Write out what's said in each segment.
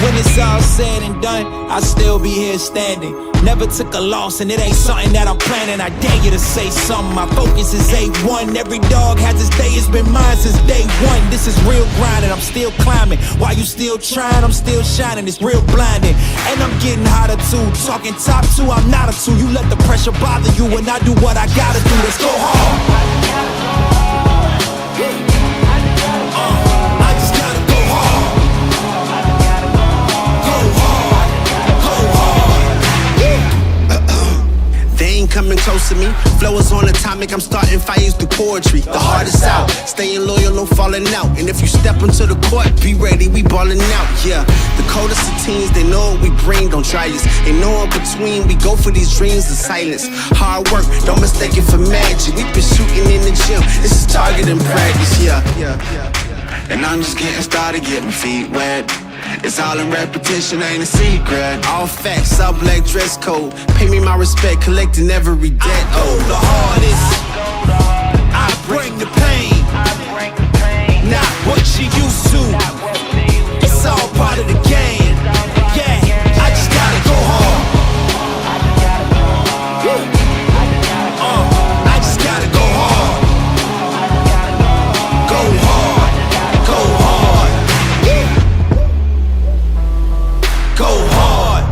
When it's all said and done, I'll still be here standing. Never took a loss and it ain't something that I'm planning. I dare you to say something, my focus is A1. Every dog has its day, it's been mine since day one. This is real grinding, I'm still climbing. While you still trying, I'm still shining. It's real blinding, and I'm getting hotter too. Talking top two, I'm not a two. You let the pressure bother you when I do what I gotta do. Let's go hard. Coming close to me, flow is on atomic, I'm starting fires through poetry. The hardest out, staying loyal, no falling out. And if you step into the court, be ready, we ballin' out. Yeah, the coldest of teens, they know what we bring, don't try us. They know in between, we go for these dreams in silence. Hard work, don't mistake it for magic. We been shooting in the gym, this is target and practice. Yeah. And I'm just getting started, getting feet wet. It's all in repetition, ain't a secret. All facts, all black dress code. Pay me my respect, collecting every debt. I go the hardest, I bring the pain. Not what you used to. It's all part of the game. Yeah, I just gotta go hard. I just gotta go hard. Go hard, go hard. Go hard.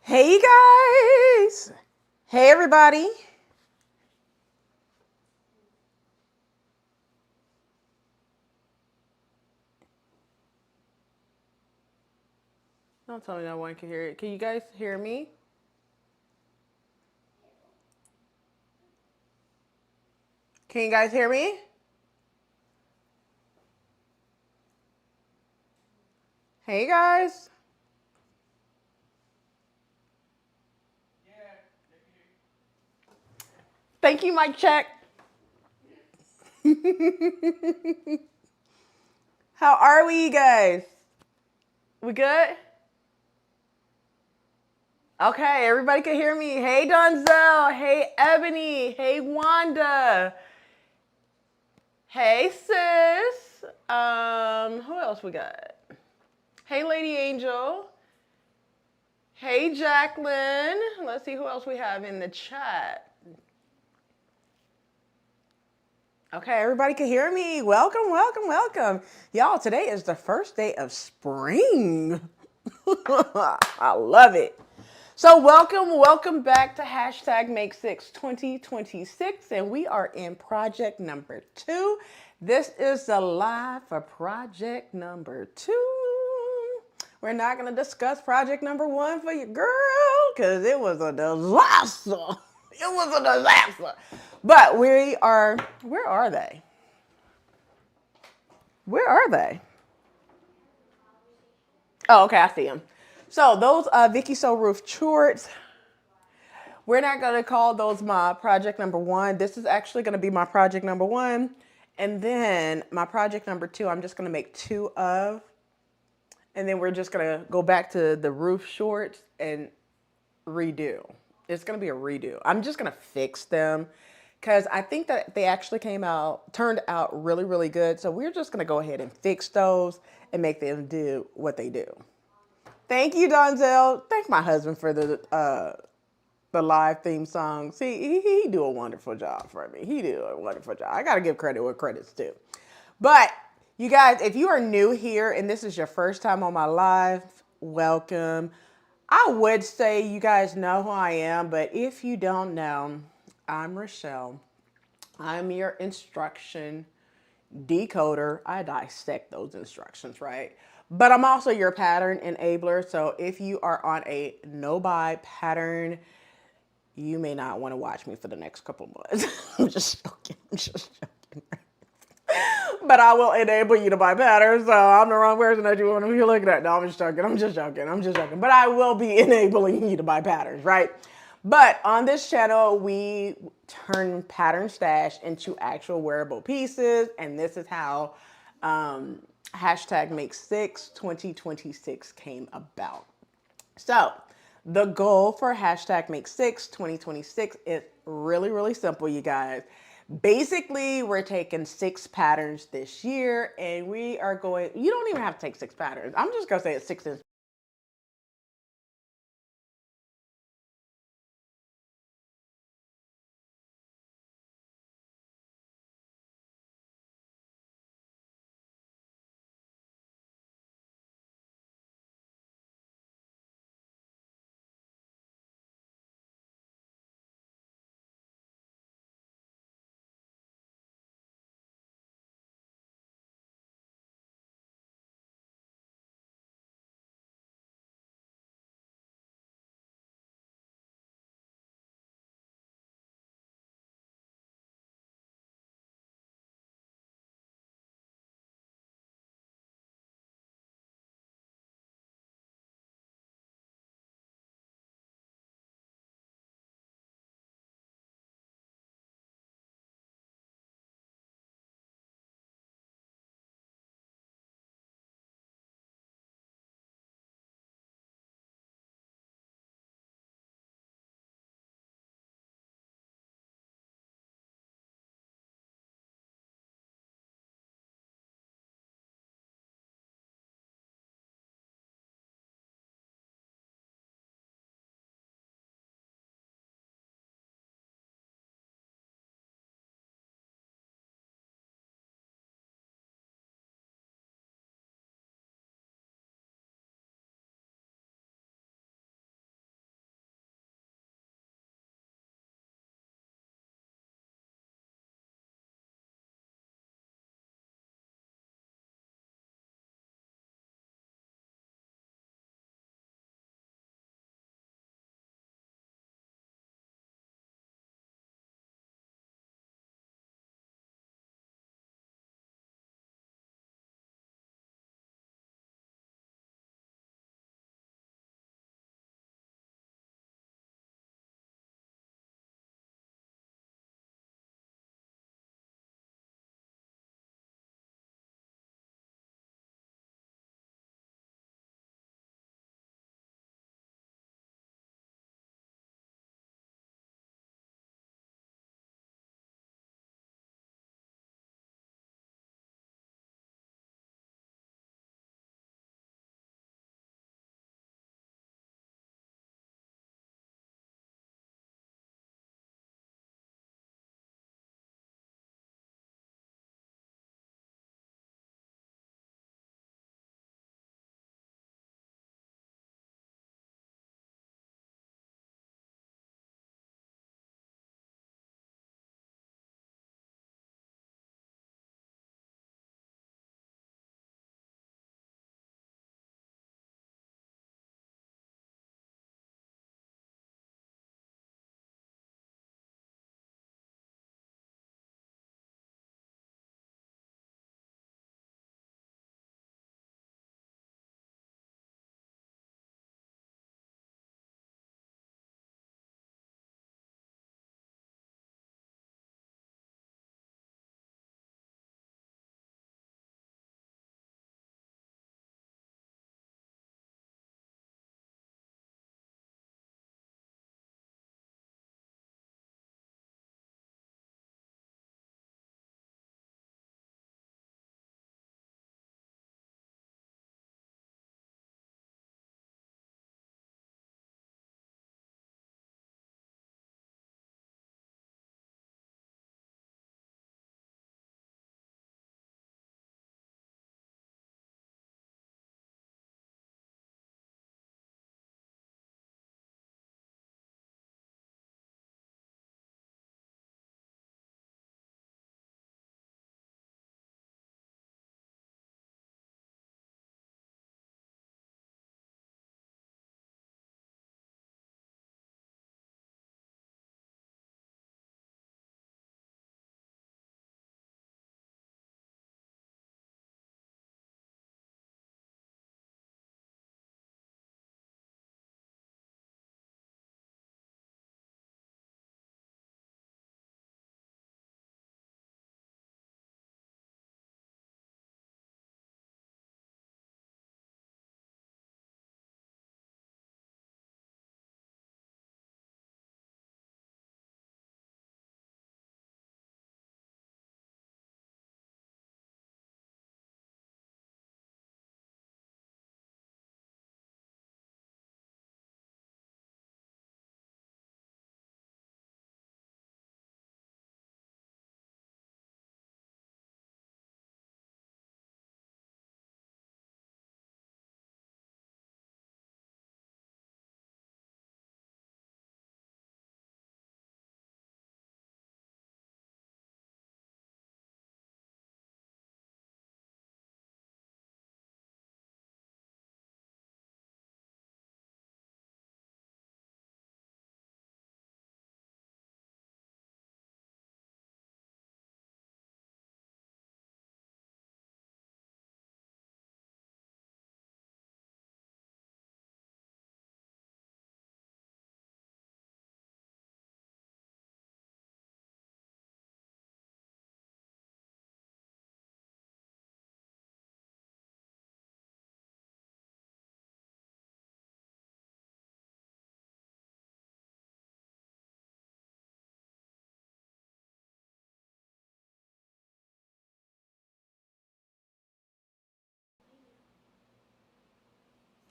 Hey guys. Hey everybody. Don't tell me no one can hear it. Can you guys hear me? Can you guys hear me? Hey guys. Thank you, mic check. How are we, you guys? We good? Okay, everybody can hear me. Hey, Donzel. Hey, Ebony. Hey, Wanda. Hey, sis. Who else we got? Hey, Lady Angel. Hey, Jacqueline. Let's see who else we have in the chat. Okay, everybody can hear me. Welcome, welcome, welcome. Y'all, today is the first day of spring. I love it. So welcome back to #Make6 2026, and we are in project number 2. This is the live for project number 2. We're not going to discuss project number 1 for your girl, because it was a disaster. It was a disaster. But we are, where are they? Where are they? Oh, okay, I see them. So those Vicky So Roof shorts, we're not going to call those my project number 1. This is actually going to be my project number 1. And then my project number 2, I'm just going to make 2 of. And then we're just going to go back to the roof shorts and redo. It's going to be a redo. I'm just going to fix them because I think that they actually turned out really, really good. So we're just going to go ahead and fix those and make them do what they do. Thank you, Donzel. Thank my husband for the live theme song. See, he do a wonderful job for me. He do a wonderful job. I got to give credit where credit's due. But you guys, if you are new here and this is your first time on my live, welcome. I would say you guys know who I am, but if you don't know, I'm Rochelle. I'm your instruction decoder. I dissect those instructions, right? But I'm also your pattern enabler. So if you are on a no-buy pattern, you may not want to watch me for the next couple months. I'm just joking. But I will enable you to buy patterns, so I'm the wrong person that you want to be looking at. No, I'm just joking. But I will be enabling you to buy patterns, right? But on this channel, we turn pattern stash into actual wearable pieces, and this is how #Make6 2026 came about. So The goal for hashtag Make 6 2026 is really, really simple, you guys. Basically, we're taking 6 patterns this year, and we are going, you don't even have to take 6 patterns. I'm just going to say it's 6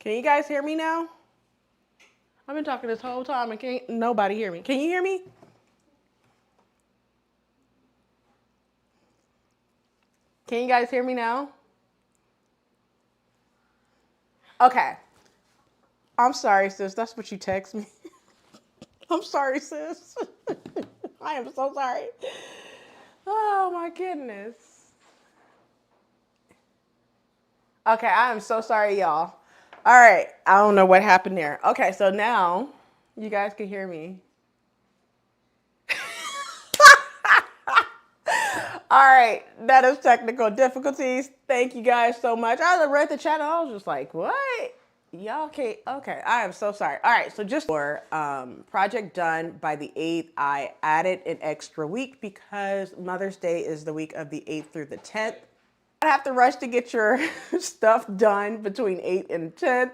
Can you guys hear me now? I've been talking this whole time and can't nobody hear me. Can you hear me? Can you guys hear me now? Okay. I'm sorry, sis. That's what you text me. I'm sorry, sis. I am so sorry. Oh my goodness. Okay, I am so sorry, y'all. All right, I don't know what happened there. Okay, so now you guys can hear me. All right, that is technical difficulties. Thank you guys so much. I read the chat and I was just like, what? Y'all can't, okay, I am so sorry. All right, so just for project done by the 8th, I added an extra week because Mother's Day is the week of the 8th through the 10th. I have to rush to get your stuff done between 8th and 10th.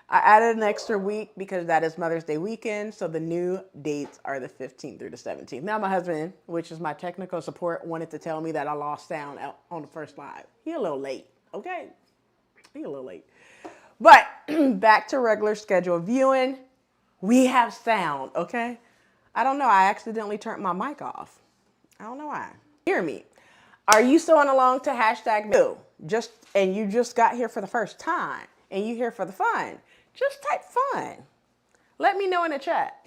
I added an extra week because that is Mother's Day weekend. So the new dates are the 15th through the 17th. Now my husband, which is my technical support, wanted to tell me that I lost sound out on the first live. He a little late, okay? He a little late. But back to regular schedule viewing. We have sound, okay? I don't know. I accidentally turned my mic off. I don't know why. Hear me. Are you sewing along to hashtag new? And you just got here for the first time and you here for the fun? Just type fun. Let me know in the chat.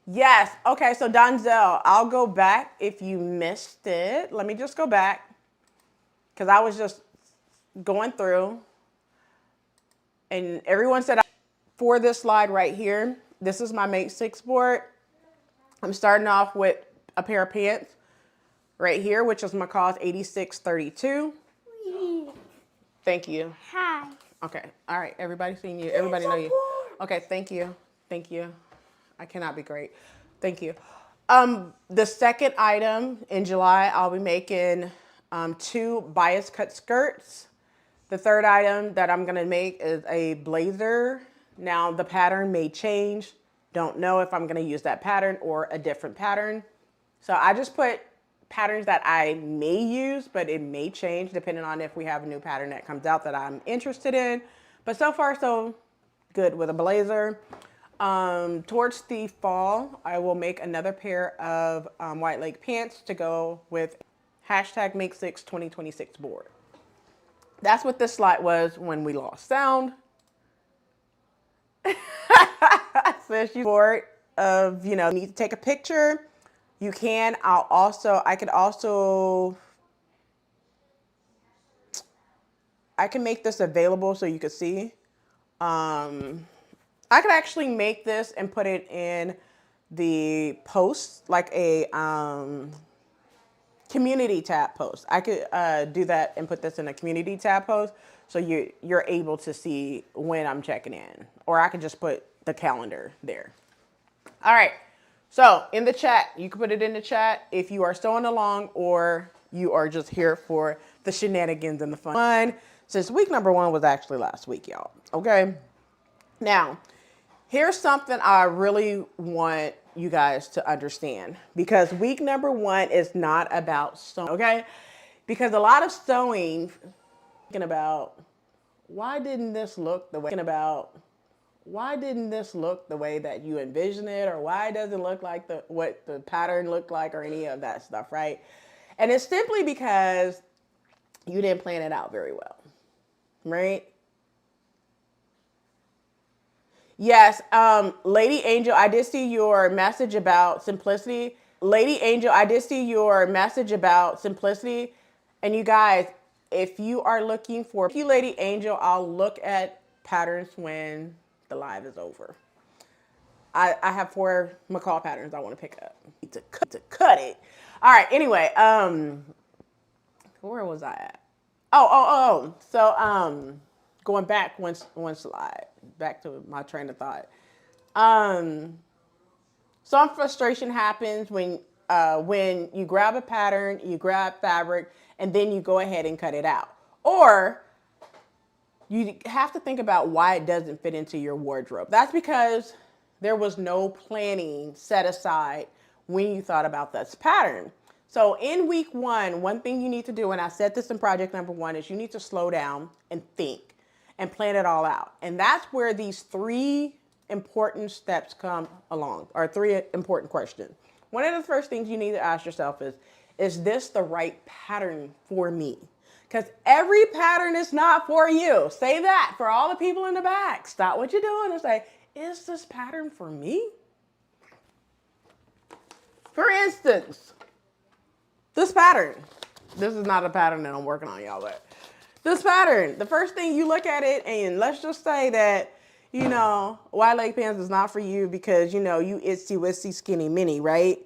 Yes. Okay. So Donzel, I'll go back if you missed it. Let me just go back because I was just going through and everyone said for this slide right here, this is my Make 6 board. I'm starting off with a pair of pants right here, which is McCall's 8632. Thank you. Hi. Okay. All right. Everybody seeing you. Everybody know you. Okay. Thank you. Thank you. I cannot be great. Thank you. The second item in July, I'll be making 2 bias cut skirts. The third item that I'm going to make is a blazer. Now the pattern may change. Don't know if I'm going to use that pattern or a different pattern. So I just put patterns that I may use, but it may change depending on if we have a new pattern that comes out that I'm interested in. But so far, so good with a blazer. Towards the fall, I will make another pair of white leg pants to go with hashtag Make 6 2026 board. That's what this slide was when we lost sound. So she's bored of, you know, need to take a picture. You can, I can make this available so you could see. I could actually make this and put it in the post, like a community tab post. I could do that and put this in a community tab post so you're able to see when I'm checking in. Or I could just put the calendar there. All right. So in the chat, you can put it in the chat if you are sewing along or you are just here for the shenanigans and the fun. Since week number 1 was actually last week, y'all. Okay. Now, here's something I really want you guys to understand because week number 1 is not about sewing. Okay. Because a lot of sewing, thinking about why didn't this look the way that you envision it, or why it doesn't look like what the pattern looked like, or any of that stuff, right? And it's simply because you didn't plan it out very well, right? Yes, Lady Angel, I did see your message about simplicity. Lady Angel, I did see your message about simplicity. And you guys, if you are looking for, thank you, Lady Angel, I'll look at patterns when the live is over. I have 4 McCall patterns I want to pick up. To cut it. All right. Anyway, where was I at? So going back one slide, back to my train of thought. Some frustration happens when you grab a pattern, you grab fabric, and then you go ahead and cut it out, or you have to think about why it doesn't fit into your wardrobe. That's because there was no planning set aside when you thought about this pattern. So in week one thing you need to do, and I said this in project number 1, is you need to slow down and think and plan it all out. And that's where these 3 important steps come along, or 3 important questions. One of the first things you need to ask yourself is this the right pattern for me? Because every pattern is not for you. Say that for all the people in the back. Stop what you're doing and say, is this pattern for me? For instance, this pattern. This is not a pattern that I'm working on, y'all, but this pattern, the first thing you look at it, and let's just say that, you know, wide leg pants is not for you because, you know, you itsy witsy skinny mini, right?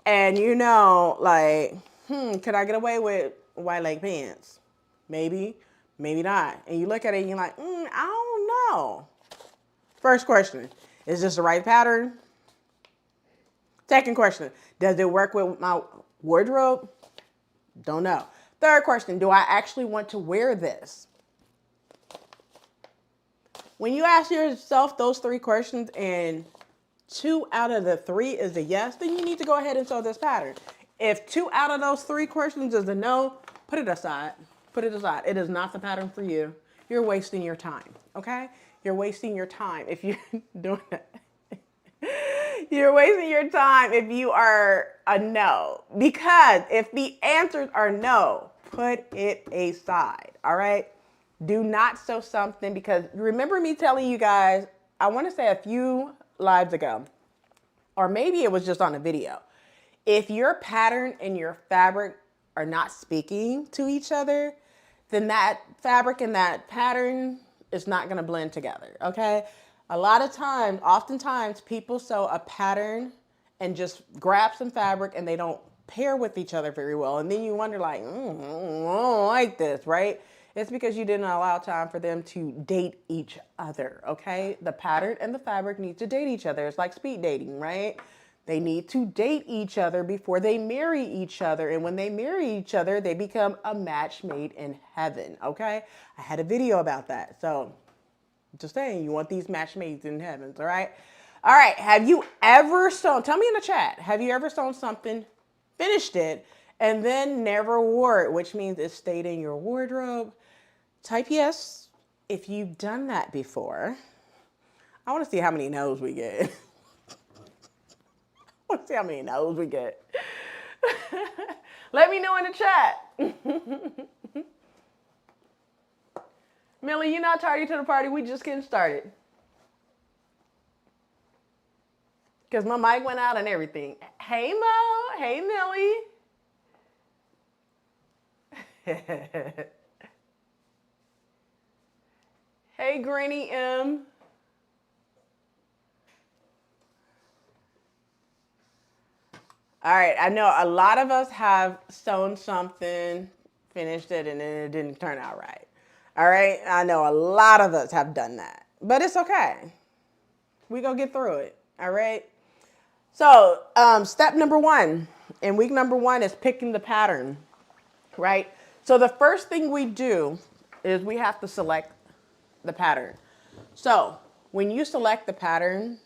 And you know, like, could I get away with wide leg pants? Maybe, maybe not. And you look at it and you're like, I don't know. First question, is this the right pattern? Second question, does it work with my wardrobe? Don't know. Third question, do I actually want to wear this? When you ask yourself those 3 questions and 2 out of the 3 is a yes, then you need to go ahead and sew this pattern. If 2 out of those 3 questions is a no, put it aside. Put it aside. It is not the pattern for you. You're wasting your time, okay? You're wasting your time if you're doing that. You're wasting your time if you are a no. Because if the answers are no, put it aside, all right? Do not sew something, because remember me telling you guys, I want to say a few lives ago, or maybe it was just on a video. If your pattern and your fabric are not speaking to each other, then that fabric and that pattern is not going to blend together, okay? A lot of times, oftentimes, people sew a pattern and just grab some fabric and they don't pair with each other very well. And then you wonder like, I don't like this, right? It's because you didn't allow time for them to date each other, okay? The pattern and the fabric need to date each other. It's like speed dating, right? They need to date each other before they marry each other. And when they marry each other, they become a match made in heaven, okay? I had a video about that. So just saying, you want these match made in heavens, all right? All right, have you ever sewn, tell me in the chat, have you ever sewn something, finished it, and then never wore it, which means it stayed in your wardrobe? Type yes if you've done that before. I want to see how many no's we get. I want to see how many no's we get. Let me know in the chat. Millie, you're not tardy to the party. We just getting started. Because my mic went out and everything. Hey, Mo. Hey, Millie. Hey, Granny M. All right, I know a lot of us have sewn something, finished it, and then it didn't turn out right. All right, I know a lot of us have done that, but it's okay. We gonna get through it, all right? So step number 1 in week number 1 is picking the pattern, right? So the first thing we do is we have to select the pattern. So when you select the pattern,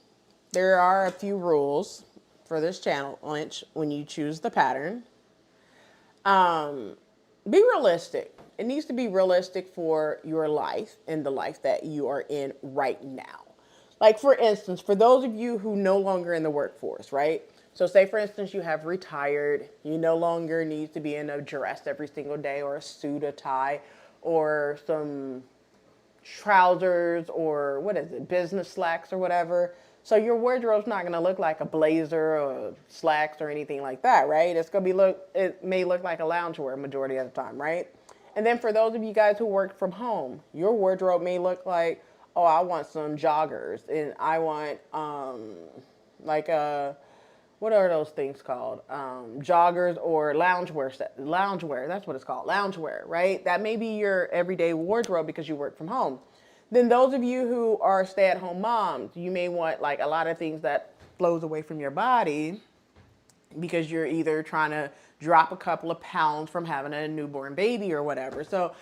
there are a few rules for this channel when you choose the pattern. Be realistic. It needs to be realistic for your life and the life that you are in right now. Like, for instance, for those of you who no longer in the workforce, right? So say, for instance, you have retired. You no longer need to be in a dress every single day, or a suit, a tie, or some trousers, or what is it, business slacks or whatever. So your wardrobe's not going to look like a blazer or slacks or anything like that, right? It's going to be it may look like a loungewear majority of the time, right? And then for those of you guys who work from home, your wardrobe may look like, oh, I want some joggers, and I want what are those things called? Joggers or loungewear. That's what it's called, loungewear, right? That may be your everyday wardrobe because you work from home. Then those of you who are stay-at-home moms, you may want like a lot of things that flows away from your body because you're either trying to drop a couple of pounds from having a newborn baby or whatever. So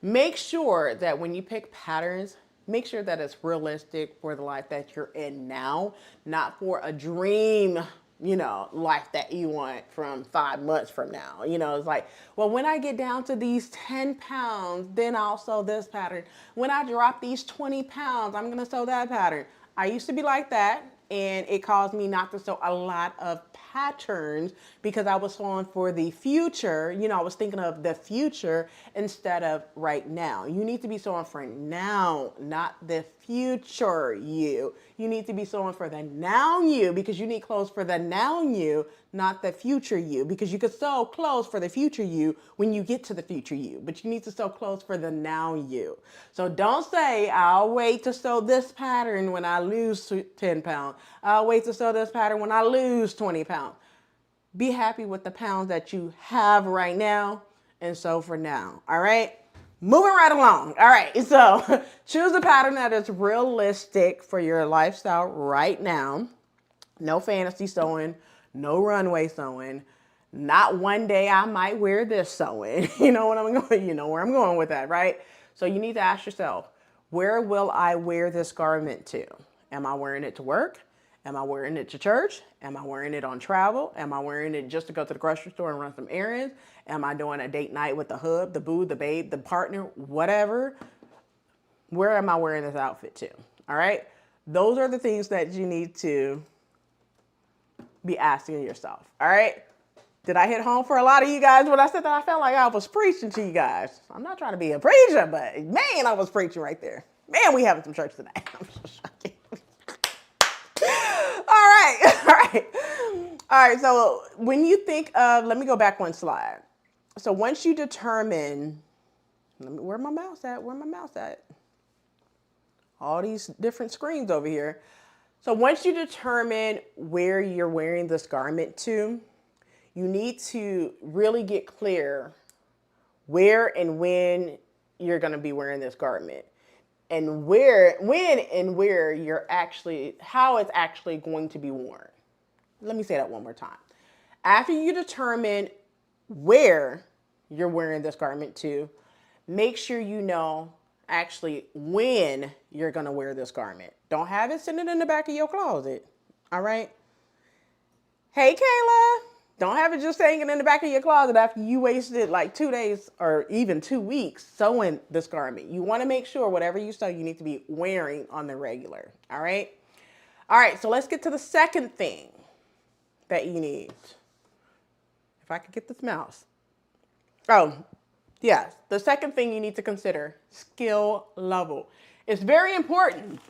make sure that when you pick patterns, make sure that it's realistic for the life that you're in now, not for a dream life that you want from 5 months from now. It's like, well, when I get down to these 10 pounds, then I'll sew this pattern. When I drop these 20 pounds, I'm going to sew that pattern. I used to be like that, and it caused me not to sew a lot of patterns because I was sewing for the future. I was thinking of the future instead of right now. You need to be sewing for now, not the future you. You need to be sewing for the now you, because you need clothes for the now you, not the future you, because you could sew clothes for the future you when you get to the future you, but you need to sew clothes for the now you. So don't say, I'll wait to sew this pattern when I lose 10 pounds. I'll wait to sew this pattern when I lose 20 pounds. Be happy with the pounds that you have right now and sew for now. All right? Moving right along. All right, so choose a pattern that is realistic for your lifestyle right now. No fantasy sewing, no runway sewing, not one day I might wear this sewing. You know where I'm going with that, right? So you need to ask yourself, where will I wear this garment to? Am I wearing it to work? Am I wearing it to church? Am I wearing it on travel? Am I wearing it just to go to the grocery store and run some errands? Am I doing a date night with the hub, the boo, the babe, the partner, whatever? Where am I wearing this outfit to? All right? Those are the things that you need to be asking yourself. All right? Did I hit home for a lot of you guys when I said that? I felt like I was preaching to you guys. I'm not trying to be a preacher, but man, I was preaching right there. Man, we having some church tonight. I'm so shocking. All right. So when you think of, let me go back one slide. So once you determine, where my mouse at? All these different screens over here. So once you determine where you're wearing this garment to, you need to really get clear where and when you're going to be wearing this garment, and when and where how it's actually going to be worn. Let me say that one more time. After you determine where you're wearing this garment to, make sure you know actually when you're going to wear this garment. Don't have it sitting in the back of your closet. All right? Hey, Kayla. Don't have it just hanging in the back of your closet after you wasted like 2 days or even 2 weeks sewing this garment. You want to make sure whatever you sew, you need to be wearing on the regular. All right? All right, so let's get to the second thing that you need. If I could get this mouse. Oh, yes. The second thing you need to consider, skill level. It's very important.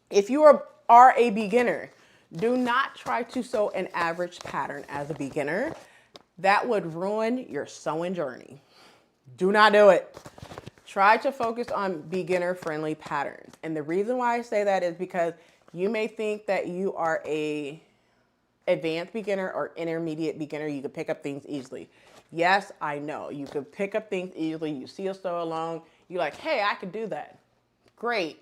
If you are a beginner, do not try to sew an average pattern as a beginner. That would ruin your sewing journey. Do not do it. Try to focus on beginner-friendly patterns. And the reason why I say that is because you may think that you are a advanced beginner or intermediate beginner. You can pick up things easily. Yes, I know. You can pick up things easily. You see a sew along. You're like, hey, I could do that. Great.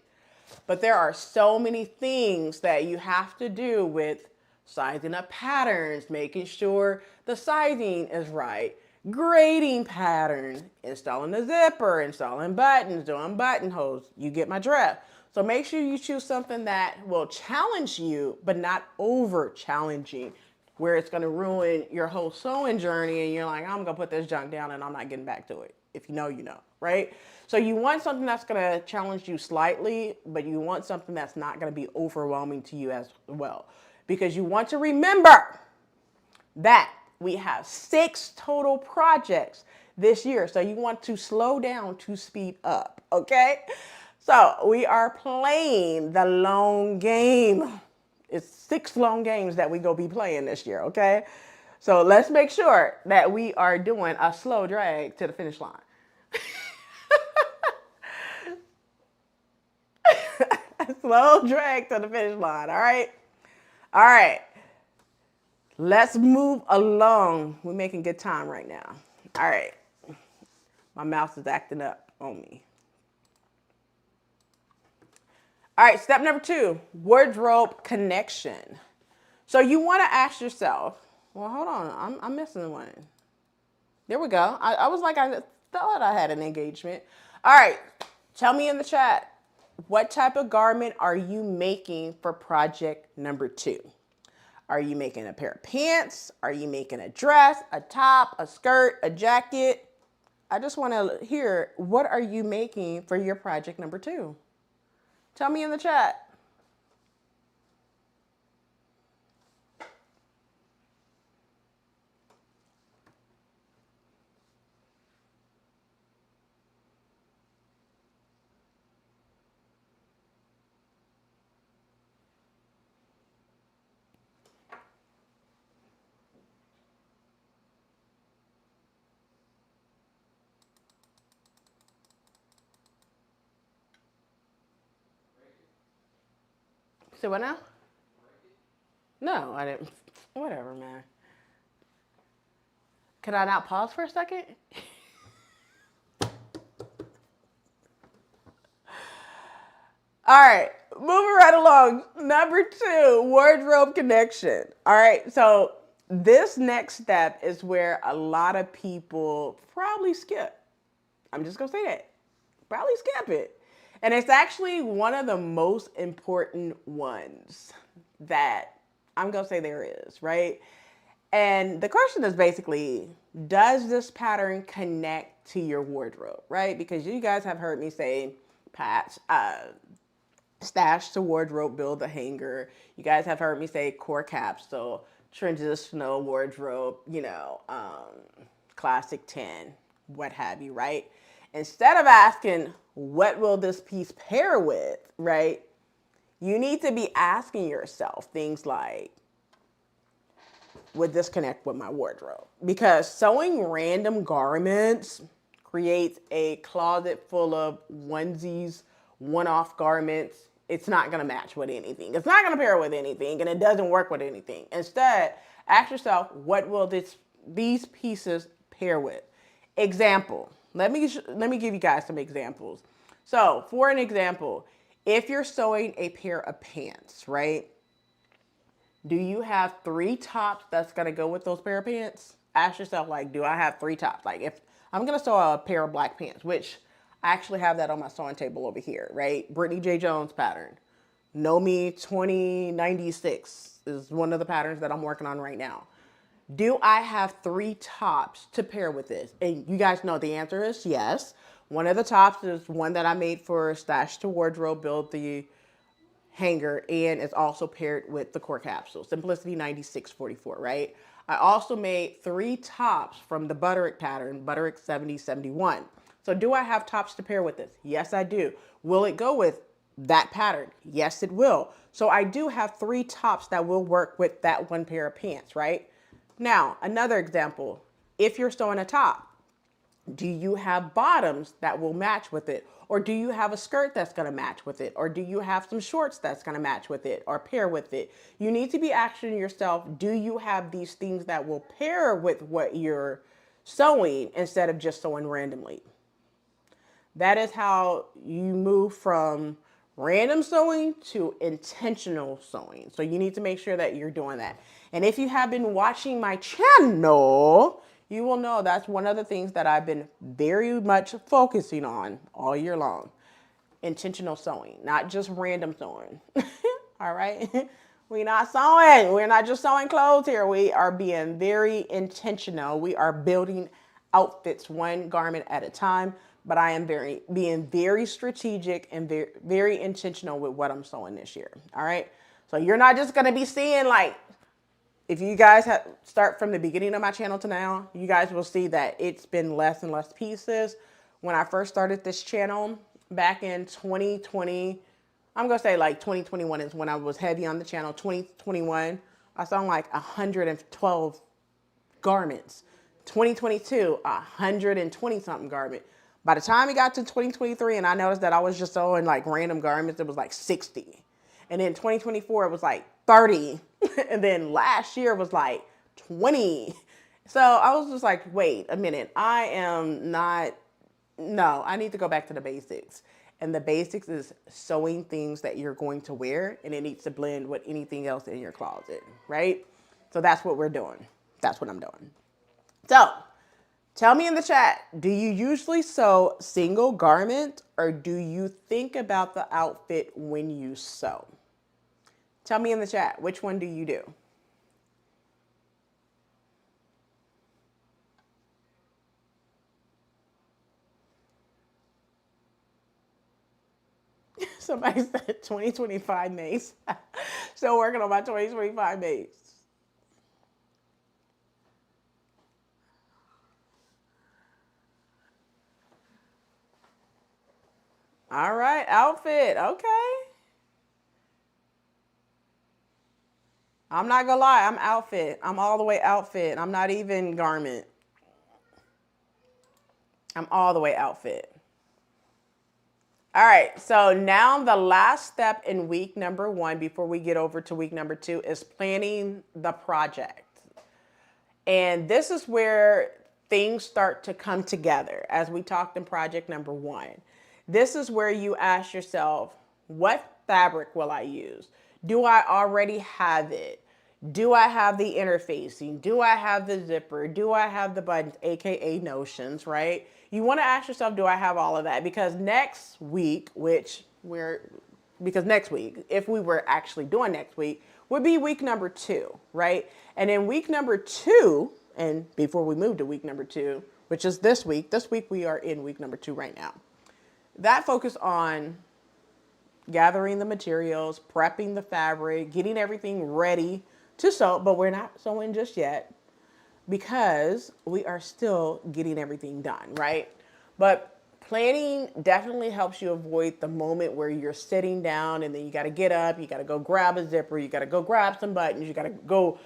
But there are so many things that you have to do with sizing up patterns, making sure the sizing is right, grading patterns, installing the zipper, installing buttons, doing buttonholes. You get my drift. So make sure you choose something that will challenge you, but not over challenging, where it's going to ruin your whole sewing journey and you're like, I'm going to put this junk down and I'm not getting back to it. If you know, you know, right? So you want something that's going to challenge you slightly, but you want something that's not going to be overwhelming to you as well. Because you want to remember that we have 6 total projects this year. So you want to slow down to speed up, okay? So we are playing the long game. It's 6 long games that we go be playing this year, okay? So let's make sure that we are doing a slow drag to the finish line. Slow drag to the finish line, all right? All right. Let's move along. We're making good time right now. All right. My mouse is acting up on me. All right, step number 2, wardrobe connection. So you want to ask yourself, well, hold on, I'm missing one. There we go. I was like, I thought I had an engagement. All right, tell me in the chat, what type of garment are you making for project number 2? Are you making a pair of pants? Are you making a dress, a top, a skirt, a jacket? I just want to hear, what are you making for your project number 2? Tell me in the chat. So what now? No, I didn't. Whatever, man. Can I not pause for a second? All right, moving right along. Number 2, wardrobe connection. All right, so this next step is where a lot of people probably skip. I'm just gonna say that. Probably skip it. And it's actually one of the most important ones that I'm gonna say there is, right? And the question is basically, does this pattern connect to your wardrobe, right? Because you guys have heard me say, patch, stash to wardrobe, build a hanger. You guys have heard me say core capsule, transitional wardrobe, classic 10, what have you, right? Instead of asking, what will this piece pair with, right? You need to be asking yourself things like, would this connect with my wardrobe? Because sewing random garments creates a closet full of onesies, one-off garments. It's not going to match with anything. It's not going to pair with anything, and it doesn't work with anything. Instead, ask yourself, what will these pieces pair with? Example. Let me give you guys some examples. So, for an example, if you're sewing a pair of pants, right? Do you have 3 tops that's going to go with those pair of pants? Ask yourself, like, do I have 3 tops? Like, if I'm going to sew a pair of black pants, which I actually have that on my sewing table over here, right? Brittany J. Jones pattern. Know Me 2096 is one of the patterns that I'm working on right now. Do I have 3 tops to pair with this? And you guys know the answer is yes. One of the tops is one that I made for Stash to Wardrobe, Build the Hanger, and it's also paired with the core capsule, Simplicity 9644, right? I also made 3 tops from the Butterick pattern, Butterick 7071. So do I have tops to pair with this? Yes, I do. Will it go with that pattern? Yes, it will. So I do have 3 tops that will work with that one pair of pants, right? Now, another example, if you're sewing a top, do you have bottoms that will match with it? Or do you have a skirt that's going to match with it? Or do you have some shorts that's going to match with it or pair with it? You need to be asking yourself, do you have these things that will pair with what you're sewing instead of just sewing randomly? That is how you move from random sewing to intentional sewing. So you need to make sure that you're doing that. And if you have been watching my channel, you will know that's one of the things that I've been very much focusing on all year long. Intentional sewing, not just random sewing. All right? We're not sewing. We're not just sewing clothes here. We are being very intentional. We are building outfits one garment at a time. But I am being very strategic and very intentional with what I'm sewing this year. All right? So you're not just going to be seeing like, if you guys start from the beginning of my channel to now, you guys will see that it's been less and less pieces. When I first started this channel back in 2020, I'm going to say like 2021 is when I was heavy on the channel. 2021, I saw like 112 garments. 2022, 120 something garment. By the time it got to 2023 and I noticed that I was just sewing like random garments, it was like 60. And then 2024, it was like 30. And then last year was like 20. So I was just like, wait a minute. I need to go back to the basics. And the basics is sewing things that you're going to wear, and it needs to blend with anything else in your closet, right? So that's what we're doing. That's what I'm doing. So tell me in the chat, do you usually sew single garment or do you think about the outfit when you sew? Tell me in the chat, which one do you do? Somebody said 2025 mace. Still working on my 2025 mace. All right, outfit. Okay. I'm not gonna lie, I'm outfit. I'm all the way outfit. I'm not even garment. I'm all the way outfit. All right, so now the last step in week number 1 before we get over to week number 2 is planning the project. And this is where things start to come together as we talked in project number 1. This is where you ask yourself, what fabric will I use? Do I already have it? Do I have the interfacing? Do I have the zipper? Do I have the buttons, AKA notions, right? You want to ask yourself, do I have all of that? Because next week, if we were actually doing next week, would be week number 2, right? And in week number 2, and before we move to week number 2, which is this week we are in week number 2 right now. That focus on gathering the materials, prepping the fabric, getting everything ready to sew, but we're not sewing just yet because we are still getting everything done, right? But planning definitely helps you avoid the moment where you're sitting down and then you got to get up, you got to go grab a zipper, you got to go grab some buttons, you got to go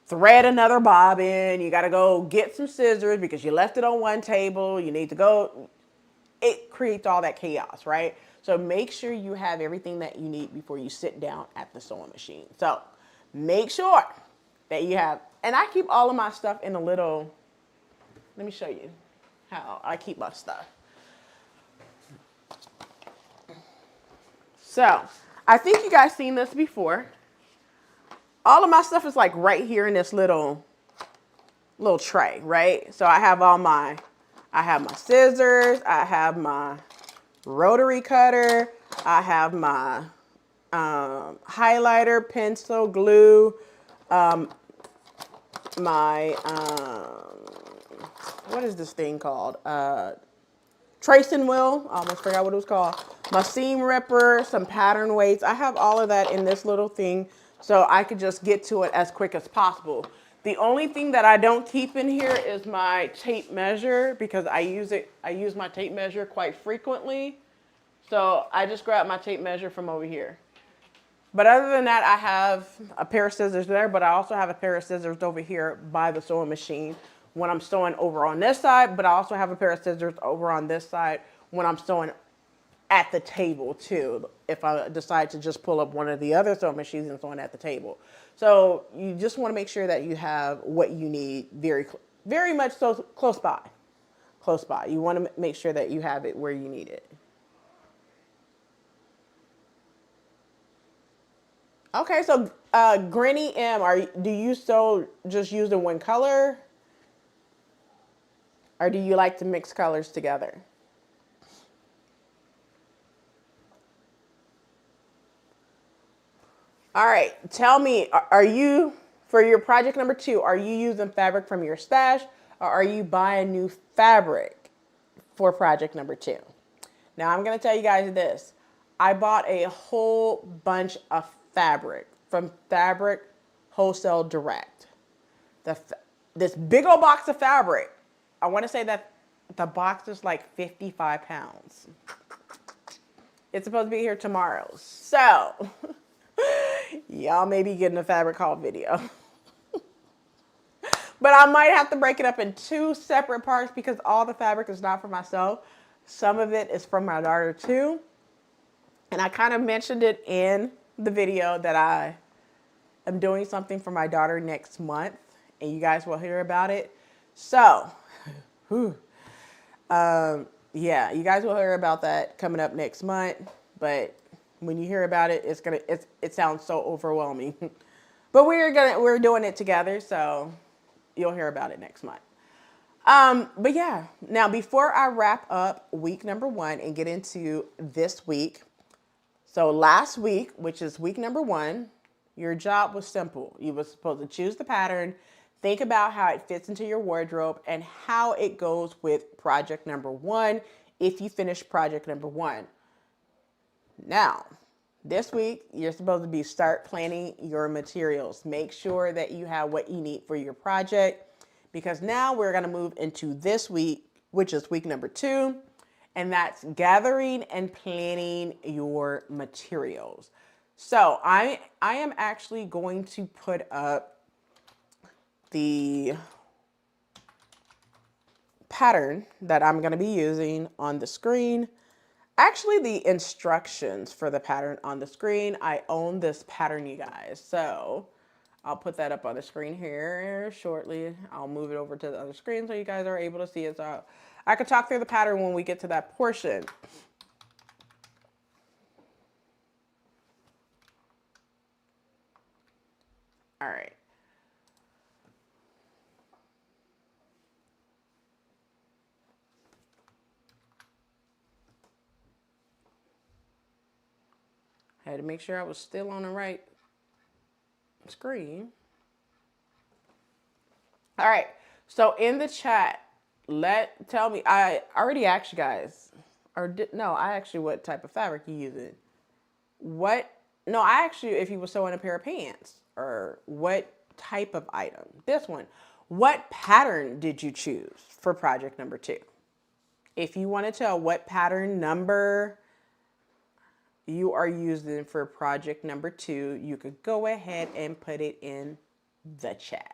thread another bobbin, you got to go get some scissors because you left it on one table, you need to go. It creates all that chaos, right? So make sure you have everything that you need before you sit down at the sewing machine. So make sure that you have, and I keep all of my stuff in a little, let me show you how I keep my stuff. So I think you guys seen this before. All of my stuff is like right here in this little tray, right? So I have my scissors, I have my rotary cutter, I have my highlighter, pencil, glue, my, what is this thing called? Tracing wheel, I almost forgot what it was called. My seam ripper, some pattern weights. I have all of that in this little thing so I could just get to it as quick as possible. The only thing that I don't keep in here is my tape measure because I use my tape measure quite frequently. So I just grab my tape measure from over here. But other than that, I have a pair of scissors there, but I also have a pair of scissors over here by the sewing machine when I'm sewing over on this side, but I also have a pair of scissors over on this side when I'm sewing at the table too, if I decide to just pull up one of the other sewing machines and sewing at the table. So you just want to make sure that you have what you need very much so close by. Close by. You want to make sure that you have it where you need it. Okay, so Granny M, do you sew just using one color? Or do you like to mix colors together? All right, tell me, are you, for your project number 2, are you using fabric from your stash or are you buying new fabric for project number 2? Now I'm gonna tell you guys this. I bought a whole bunch of fabric from Fabric Wholesale Direct. This big old box of fabric, I wanna say that the box is like 55 pounds. It's supposed to be here tomorrow. So, y'all may be getting a fabric haul video. But I might have to break it up in 2 separate parts because all the fabric is not for myself. Some of it is from my daughter too. And I kind of mentioned it in the video that I am doing something for my daughter next month. And you guys will hear about it. So, yeah, you guys will hear about that coming up next month. But when you hear about it, it sounds so overwhelming. But we're doing it together, so you'll hear about it next month. But yeah, now before I wrap up week number 1 and get into this week, so last week, which is week number 1, your job was simple. You were supposed to choose the pattern, think about how it fits into your wardrobe and how it goes with project number 1 if you finish project number 1. Now, this week, you're supposed to start planning your materials. Make sure that you have what you need for your project, because now we're going to move into this week, which is week number 2, and that's gathering and planning your materials. So I am actually going to put up the pattern that I'm going to be using on the screen. Actually, the instructions for the pattern on the screen. I own this pattern, you guys. So I'll put that up on the screen here shortly. I'll move it over to the other screen so you guys are able to see it. So I could talk through the pattern when we get to that portion. All right. I had to make sure I was still on the right screen. All right. So in the chat, tell me. I already asked you guys, I asked you what type of fabric you using. No, I asked you if you were sewing a pair of pants or what type of item. This one. What pattern did you choose for project number 2? If you want to tell what pattern number you are using for project number 2, you could go ahead and put it in the chat.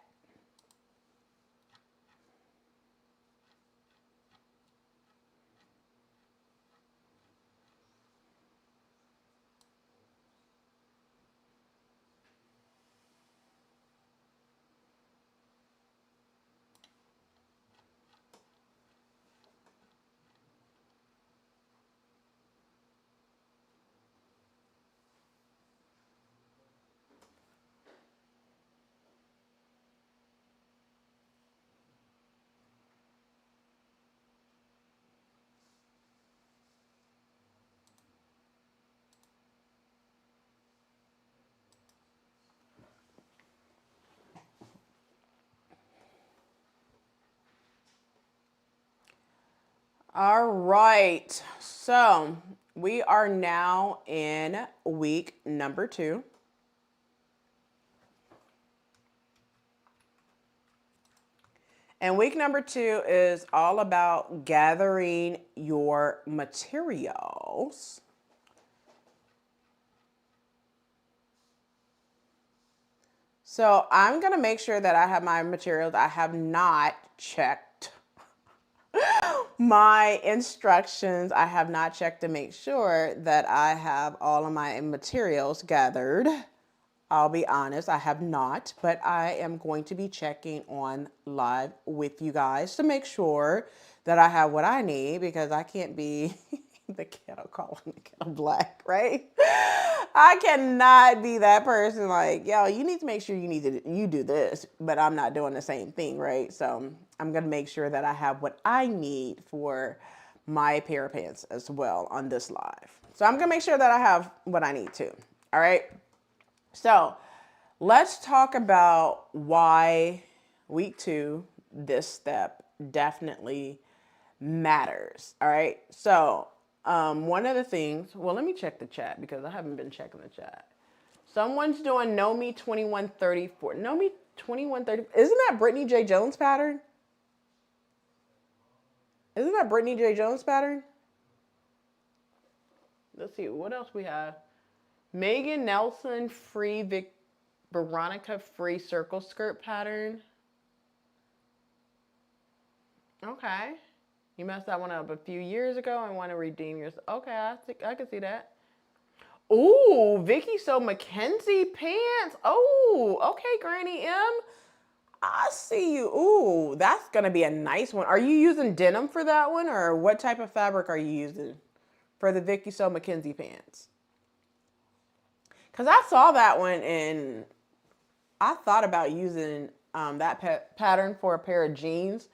All right, so we are now in week number 2. And week number 2 is all about gathering your materials. So I'm going to make sure that I have my materials. I have not checked my instructions. I have not checked to make sure that I have all of my materials gathered. I'll be honest, I have not, but I am going to be checking on live with you guys to make sure that I have what I need, because I can't be the kettle calling the kettle black, right? I cannot be that person like, yo, you need to make sure you do this, but I'm not doing the same thing, right? So I'm going to make sure that I have what I need for my pair of pants as well on this live. So I'm going to make sure that I have what I need to. All right. So let's talk about why week 2, this step definitely matters. All right. So one of the things, well, let me check the chat because I haven't been checking the chat. Someone's doing Know Me 2134. Know Me 2130. Isn't that Brittany J. Jones pattern? Isn't that Brittany J. Jones pattern? Let's see. What else we have? Megan Nelson free Veronica free circle skirt pattern. Okay. You messed that one up a few years ago and want to redeem yours. Okay, I can see that. Ooh, Vicky So Mackenzie pants. Oh, okay, Granny M. I see you. Ooh, that's going to be a nice one. Are you using denim for that one, or what type of fabric are you using for the Vicky So Mackenzie pants? Because I saw that one and I thought about using that pattern for a pair of jeans,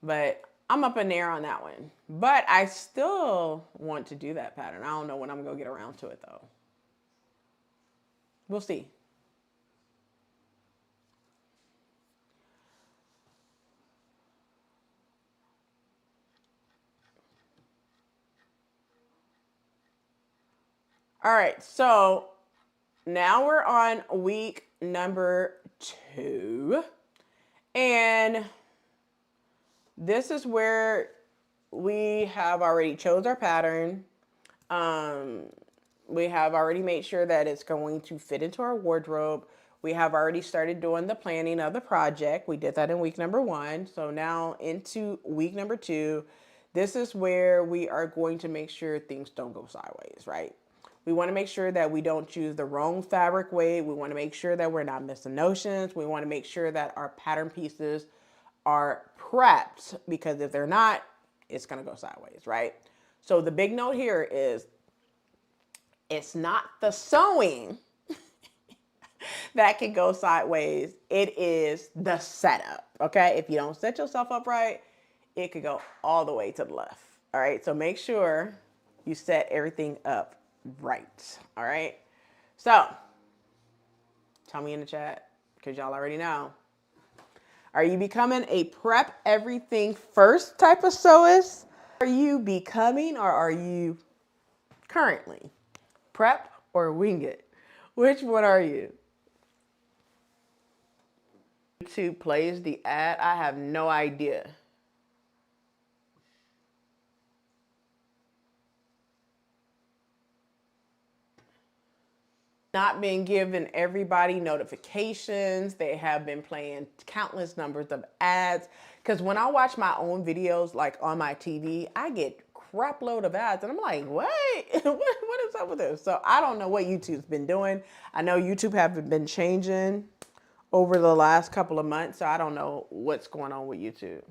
but I'm up in the air on that one. But I still want to do that pattern. I don't know when I'm going to get around to it, though. We'll see. All right, so now we're on week number 2. And this is where we have already chose our pattern. We have already made sure that it's going to fit into our wardrobe. We have already started doing the planning of the project. We did that in week number 1. So now into week number 2, this is where we are going to make sure things don't go sideways, right? We want to make sure that we don't choose the wrong fabric weight. We want to make sure that we're not missing notions. We want to make sure that our pattern pieces are prepped, because if they're not, it's going to go sideways, right? So the big note here is it's not the sewing that can go sideways. It is the setup, okay? If you don't set yourself up right, it could go all the way to the left, all right? So make sure you set everything up right, all right? So tell me in the chat, because y'all already know. Are you becoming a prep everything first type of sewist? Are you becoming, or are you currently prep or wing it? Which one are you? YouTube plays the ad. I have no idea. Not been giving everybody notifications. They have been playing countless numbers of ads. Because when I watch my own videos, like on my TV, I get crap load of ads. And I'm like, wait, what is up with this? So I don't know what YouTube's been doing. I know YouTube haven't been changing over the last couple of months. So I don't know what's going on with YouTube.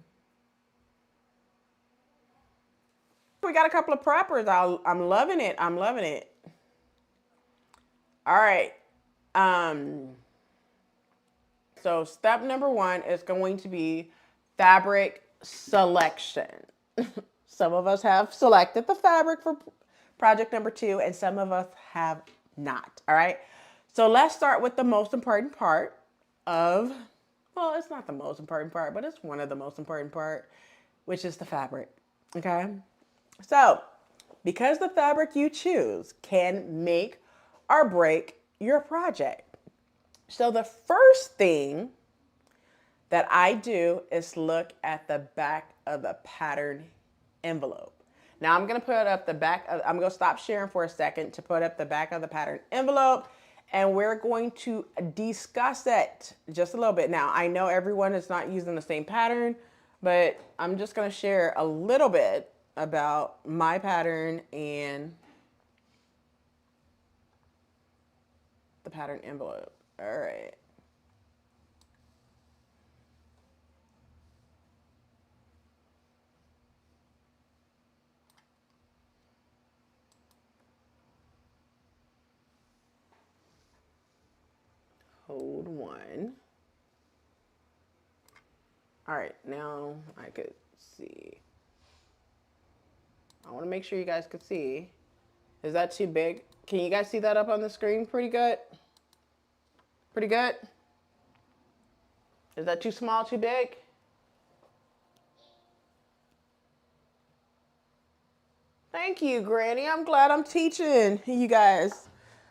We got a couple of preppers. I'm loving it. I'm loving it. All right. So step number 1 is going to be fabric selection. Some of us have selected the fabric for project number 2, and some of us have not. All right. So let's start with the most important part of, well, it's not the most important part, but it's one of the most important part, which is the fabric. Okay. So because the fabric you choose can make or break your project. So the first thing that I do is look at the back of the pattern envelope. Now I'm gonna put up the back of, I'm gonna stop sharing for a second to put up the back of the pattern envelope, and we're going to discuss it just a little bit. Now I know everyone is not using the same pattern, but I'm just gonna share a little bit about my pattern and the pattern envelope. All right. Hold one. All right, now I could see. I want to make sure you guys could see. Is that too big? Can you guys see that up on the screen pretty good? Pretty good? Is that too small, too big? Thank you, Granny. I'm glad I'm teaching you guys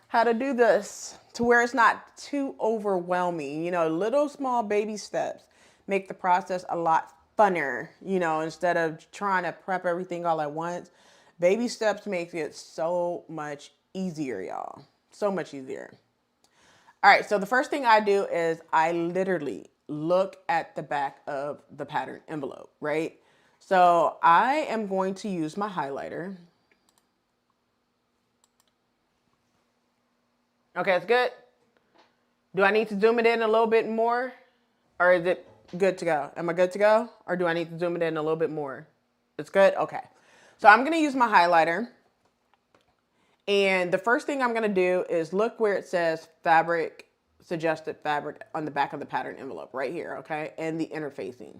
how to do this to where it's not too overwhelming. You know, little small baby steps make the process a lot funner, you know, instead of trying to prep everything all at once. Baby steps make it so much easier, y'all. So much easier. All right, so the first thing I do is I literally look at the back of the pattern envelope, right? So I am going to use my highlighter. Okay, it's good. Do I need to zoom it in a little bit more? Or is it good to go? Am I good to go? Or do I need to zoom it in a little bit more? It's good? Okay. So I'm going to use my highlighter. And the first thing I'm going to do is look where it says fabric, suggested fabric on the back of the pattern envelope right here, okay? And the interfacing.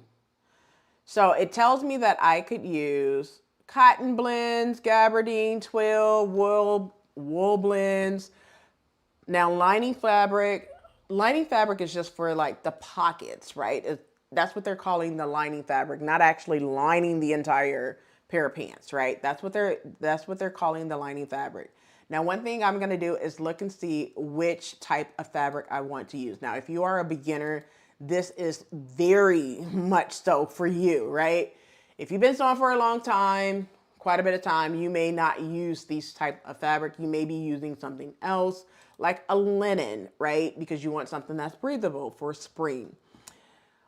So it tells me that I could use cotton blends, gabardine, twill, wool blends. Now lining fabric is just for like the pockets, right? That's what they're calling the lining fabric, not actually lining the entire pair of pants, right? That's what they're calling the lining fabric. Now, one thing I'm going to do is look and see which type of fabric I want to use. Now, if you are a beginner, this is very much so for you, right? If you've been sewing for a long time, quite a bit of time, you may not use these type of fabric. You may be using something else like a linen, right? Because you want something that's breathable for spring.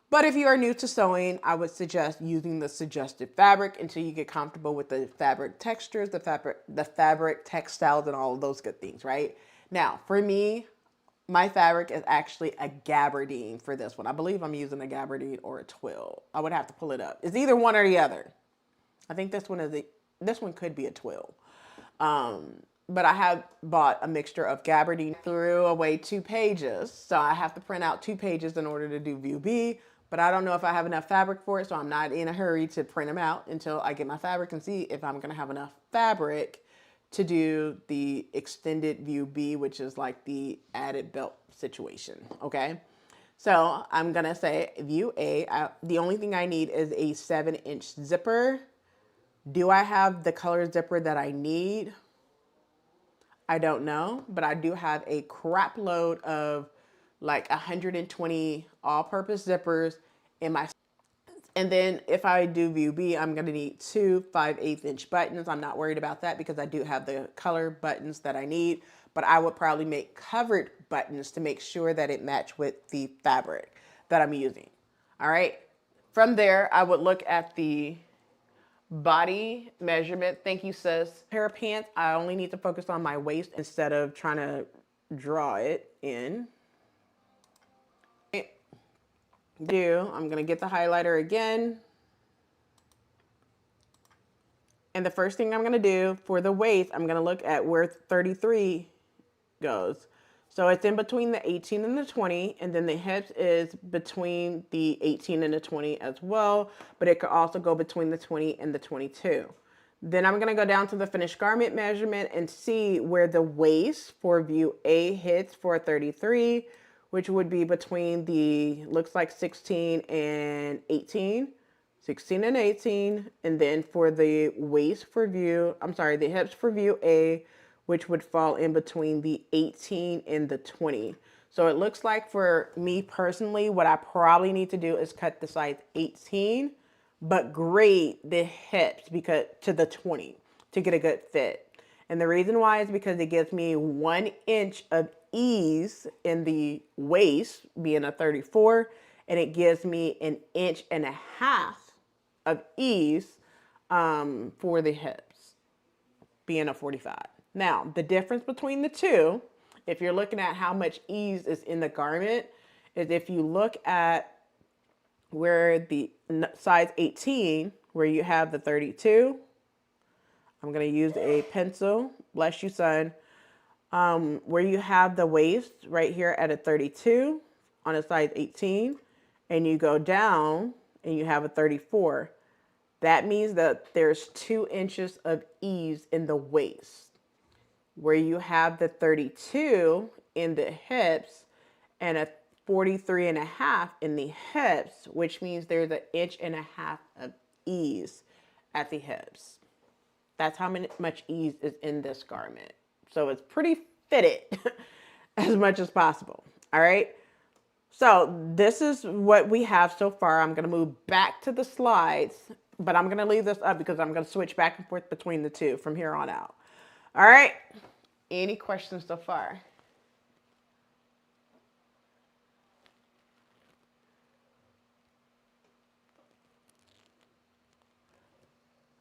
But if you are new to sewing, I would suggest using the suggested fabric until you get comfortable with the fabric textures, the fabric textiles, and all of those good things, right? Now, for me, my fabric is actually a gabardine for this one. I believe I'm using a gabardine or a twill. I would have to pull it up. It's either one or the other. I think this one could be a twill. But I have bought a mixture of gabardine. Threw away 2 pages, so I have to print out 2 pages in order to do view B. But I don't know if I have enough fabric for it, so I'm not in a hurry to print them out until I get my fabric and see if I'm gonna have enough fabric to do the extended view B, which is like the added belt situation, okay? So I'm gonna say view A, the only thing I need is a 7-inch zipper. Do I have the color zipper that I need? I don't know, but I do have a crap load of like 120 all-purpose zippers in my. And then if I do view B, I'm gonna need 2 5/8-inch buttons. I'm not worried about that because I do have the color buttons that I need, but I would probably make covered buttons to make sure that it match with the fabric that I'm using. All right. From there, I would look at the body measurement. Thank you, sis. Pair of pants, I only need to focus on my waist instead of trying to draw it in. I'm gonna get the highlighter again. And the first thing I'm gonna do for the waist, I'm gonna look at where 33 goes. So it's in between the 18 and the 20, and then the hips is between the 18 and the 20 as well, but it could also go between the 20 and the 22. Then I'm gonna go down to the finished garment measurement and see where the waist for view A hits for 33, which would be between the, looks like 16 and 18, 16 and 18. And then for the waist for view, the hips for view A, which would fall in between the 18 and the 20. So it looks like for me personally, what I probably need to do is cut the size 18, but grade the hips to the 20 to get a good fit. And the reason why is because it gives me 1 inch of ease in the waist, being a 34, and it gives me 1.5 inches of ease for the hips, being a 45. Now, the difference between the two, if you're looking at how much ease is in the garment, is if you look at where the size 18, where you have the 32, I'm going to use a pencil, bless you, son, where you have the waist right here at a 32 on a size 18, and you go down and you have a 34. That means that there's 2 inches of ease in the waist. Where you have the 32 in the hips and a 43.5 in the hips, which means there's 1.5 inches of ease at the hips. That's how much ease is in this garment. So it's pretty fitted as much as possible. All right. So this is what we have so far. I'm going to move back to the slides, but I'm going to leave this up because I'm going to switch back and forth between the two from here on out. All right. Any questions so far?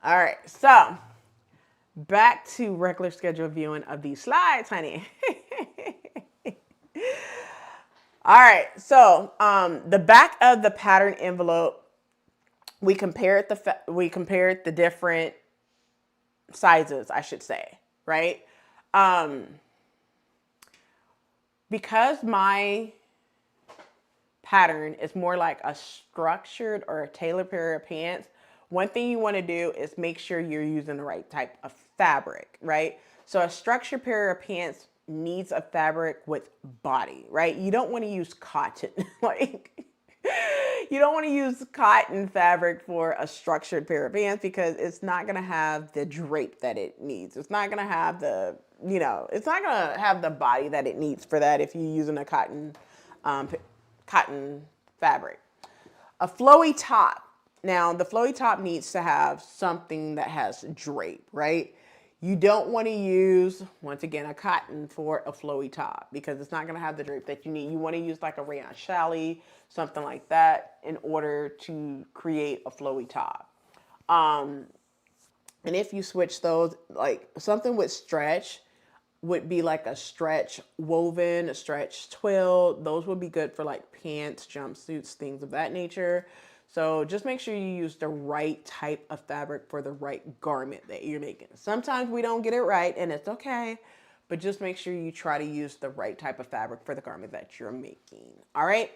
All right. So back to regular schedule viewing of these slides, honey. All right. So the back of the pattern envelope, we compared the different sizes, I should say, right? Because my pattern is more like a structured or a tailored pair of pants, one thing you want to do is make sure you're using the right type of fabric, right? So a structured pair of pants needs a fabric with body, right? You don't want to use cotton. Like, you don't want to use cotton fabric for a structured pair of pants because it's not going to have the drape that it needs. It's not going to have the you know, it's not gonna have the body that it needs for that if you're using a cotton fabric. A flowy top. Now, the flowy top needs to have something that has drape, right? You don't want to use, once again, a cotton for a flowy top because it's not going to have the drape that you need. You want to use like a rayon challis, something like that, in order to create a flowy top. And if you switch those, like something with stretch would be like a stretch woven, a stretch twill. Those would be good for like pants, jumpsuits, things of that nature. So just make sure you use the right type of fabric for the right garment that you're making. Sometimes we don't get it right and it's okay, but just make sure you try to use the right type of fabric for the garment that you're making. All right.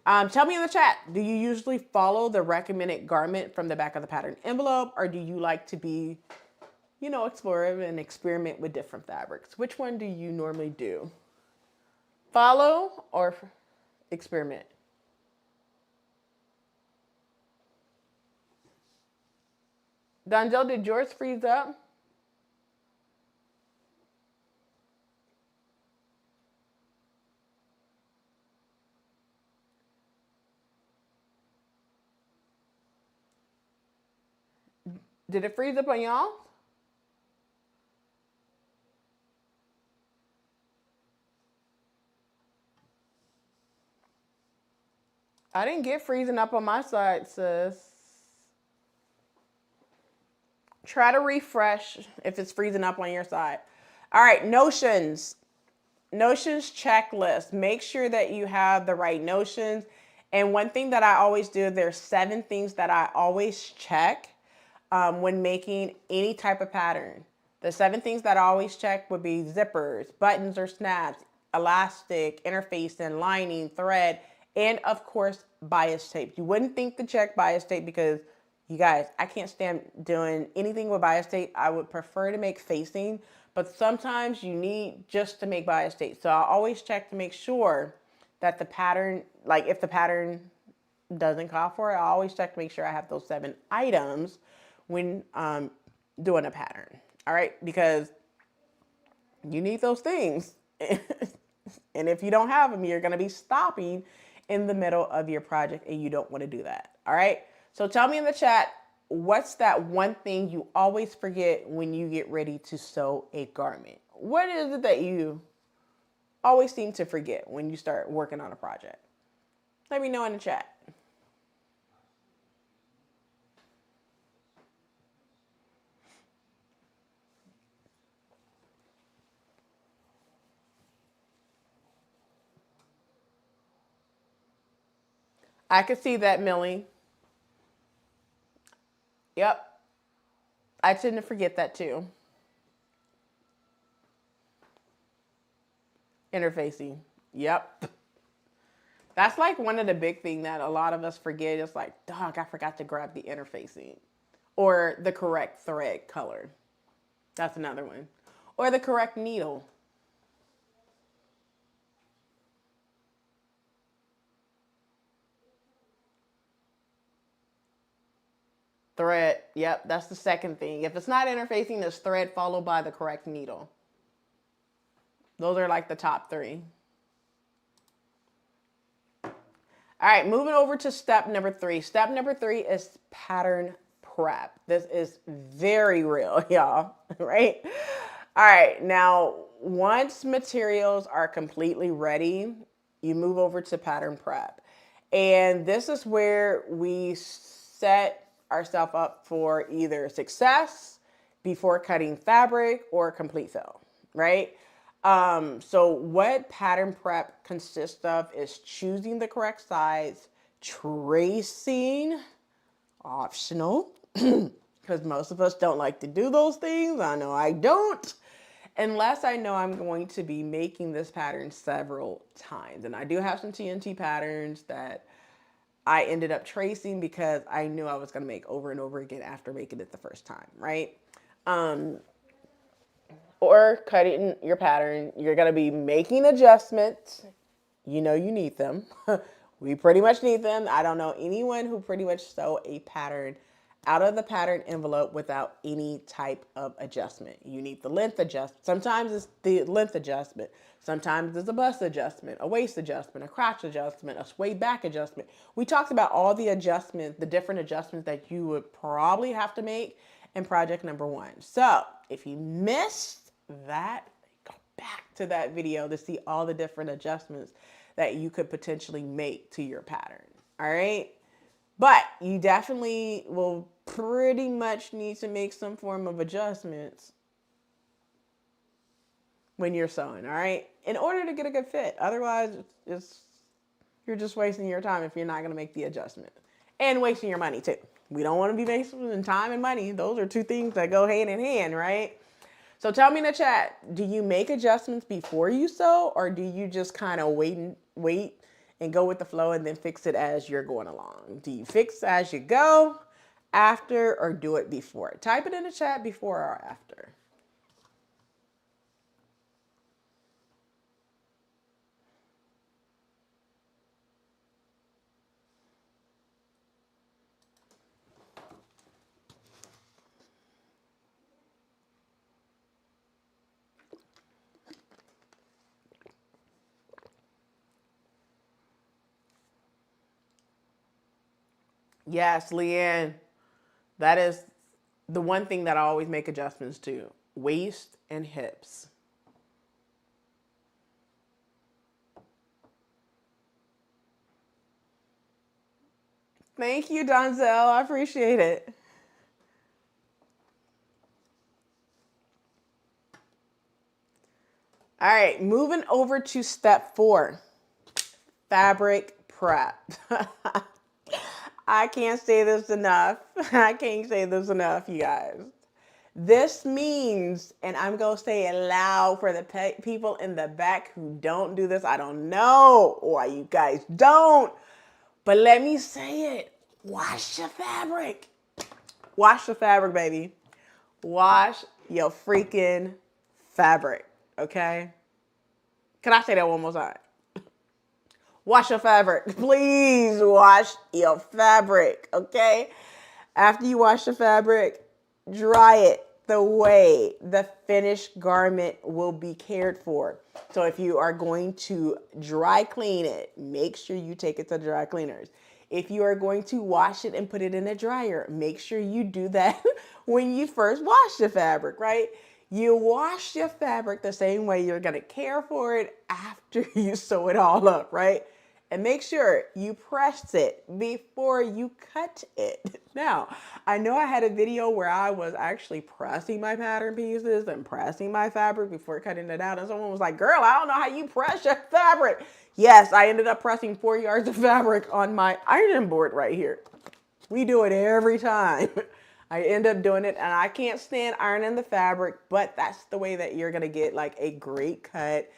Tell me in the chat, do you usually follow the recommended garment from the back of the pattern envelope, or do you like to be, you know, explorative and experiment with different fabrics? Which one do you normally do? Follow or experiment? Donzel, did yours freeze up? Did it freeze up on y'all? I didn't get freezing up on my side, sis. Try to refresh if it's freezing up on your side. All right, notions. Notions checklist. Make sure that you have the right notions. And one thing that I always do, there's 7 things that I always check when making any type of pattern. The 7 things that I always check would be zippers, buttons or snaps, elastic, interfacing, lining, thread, and of course, bias tape. You wouldn't think to check bias tape because, you guys, I can't stand doing anything with bias tape. I would prefer to make facing, but sometimes you need just to make bias tape. So I always check to make sure that the pattern, like if the pattern doesn't call for it, I always check to make sure I have those 7 items when doing a pattern. All right, because you need those things. And if you don't have them, you're gonna be stopping in the middle of your project and you don't wanna do that, all right? So tell me in the chat, what's that one thing you always forget when you get ready to sew a garment? What is it that you always seem to forget when you start working on a project? Let me know in the chat. I could see that, Millie. Yep. I tend to forget that too. Interfacing. Yep. That's like one of the big things that a lot of us forget. It's like, dog, I forgot to grab the interfacing. Or the correct thread color. That's another one. Or the correct needle. Thread, yep, that's the second thing. If it's not interfacing, it's thread followed by the correct needle. Those are like the top 3. All right, moving over to step number 3. Step number 3 is pattern prep. This is very real, y'all, right? All right, now once materials are completely ready, you move over to pattern prep. And this is where we set ourselves up for either success before cutting fabric or complete fill, right? So what pattern prep consists of is choosing the correct size, tracing, optional, because most of us don't like to do those things. I know I don't, unless I know I'm going to be making this pattern several times. And I do have some TNT patterns that I ended up tracing because I knew I was going to make over and over again after making it the first time, right? Or cutting your pattern, you're going to be making adjustments. You know you need them. We pretty much need them. I don't know anyone who pretty much sew a pattern out of the pattern envelope without any type of adjustment. You need the length adjustment. Sometimes it's the length adjustment. Sometimes it's a bust adjustment, a waist adjustment, a crotch adjustment, a sway back adjustment. We talked about all the adjustments, the different adjustments that you would probably have to make in project number 1. So if you missed that, go back to that video to see all the different adjustments that you could potentially make to your pattern. All right. But you definitely will pretty much need to make some form of adjustments when you're sewing, all right? In order to get a good fit. Otherwise, you're just wasting your time if you're not going to make the adjustment. And wasting your money, too. We don't want to be wasting time and money. Those are two things that go hand in hand, right? So tell me in the chat, do you make adjustments before you sew, or do you just kind of wait and go with the flow and then fix it as you're going along? Do you fix as you go, after, or do it before? Type it in the chat, before or after. Yes, Leanne, that is the one thing that I always make adjustments to, waist and hips. Thank you, Donzel. I appreciate it. All right, moving over to step 4, fabric prep. I can't say this enough. I can't say this enough, you guys. This means, and I'm going to say it loud for the people in the back who don't do this. I don't know why you guys don't, but let me say it. Wash your fabric. Wash the fabric, baby. Wash your freaking fabric, okay? Can I say that one more time? Wash your fabric. Please wash your fabric, okay? After you wash the fabric, dry it the way the finished garment will be cared for. So if you are going to dry clean it, make sure you take it to dry cleaners. If you are going to wash it and put it in a dryer, make sure you do that when you first wash the fabric, right? You wash your fabric the same way you're going to care for it after you sew it all up, right? And make sure you press it before you cut it. Now, I know I had a video where I was actually pressing my pattern pieces and pressing my fabric before cutting it out. And someone was like, girl, I don't know how you press your fabric. Yes, I ended up pressing 4 yards of fabric on my ironing board right here. We do it every time. I end up doing it, and I can't stand ironing the fabric, but that's the way that you're gonna get like a great cut.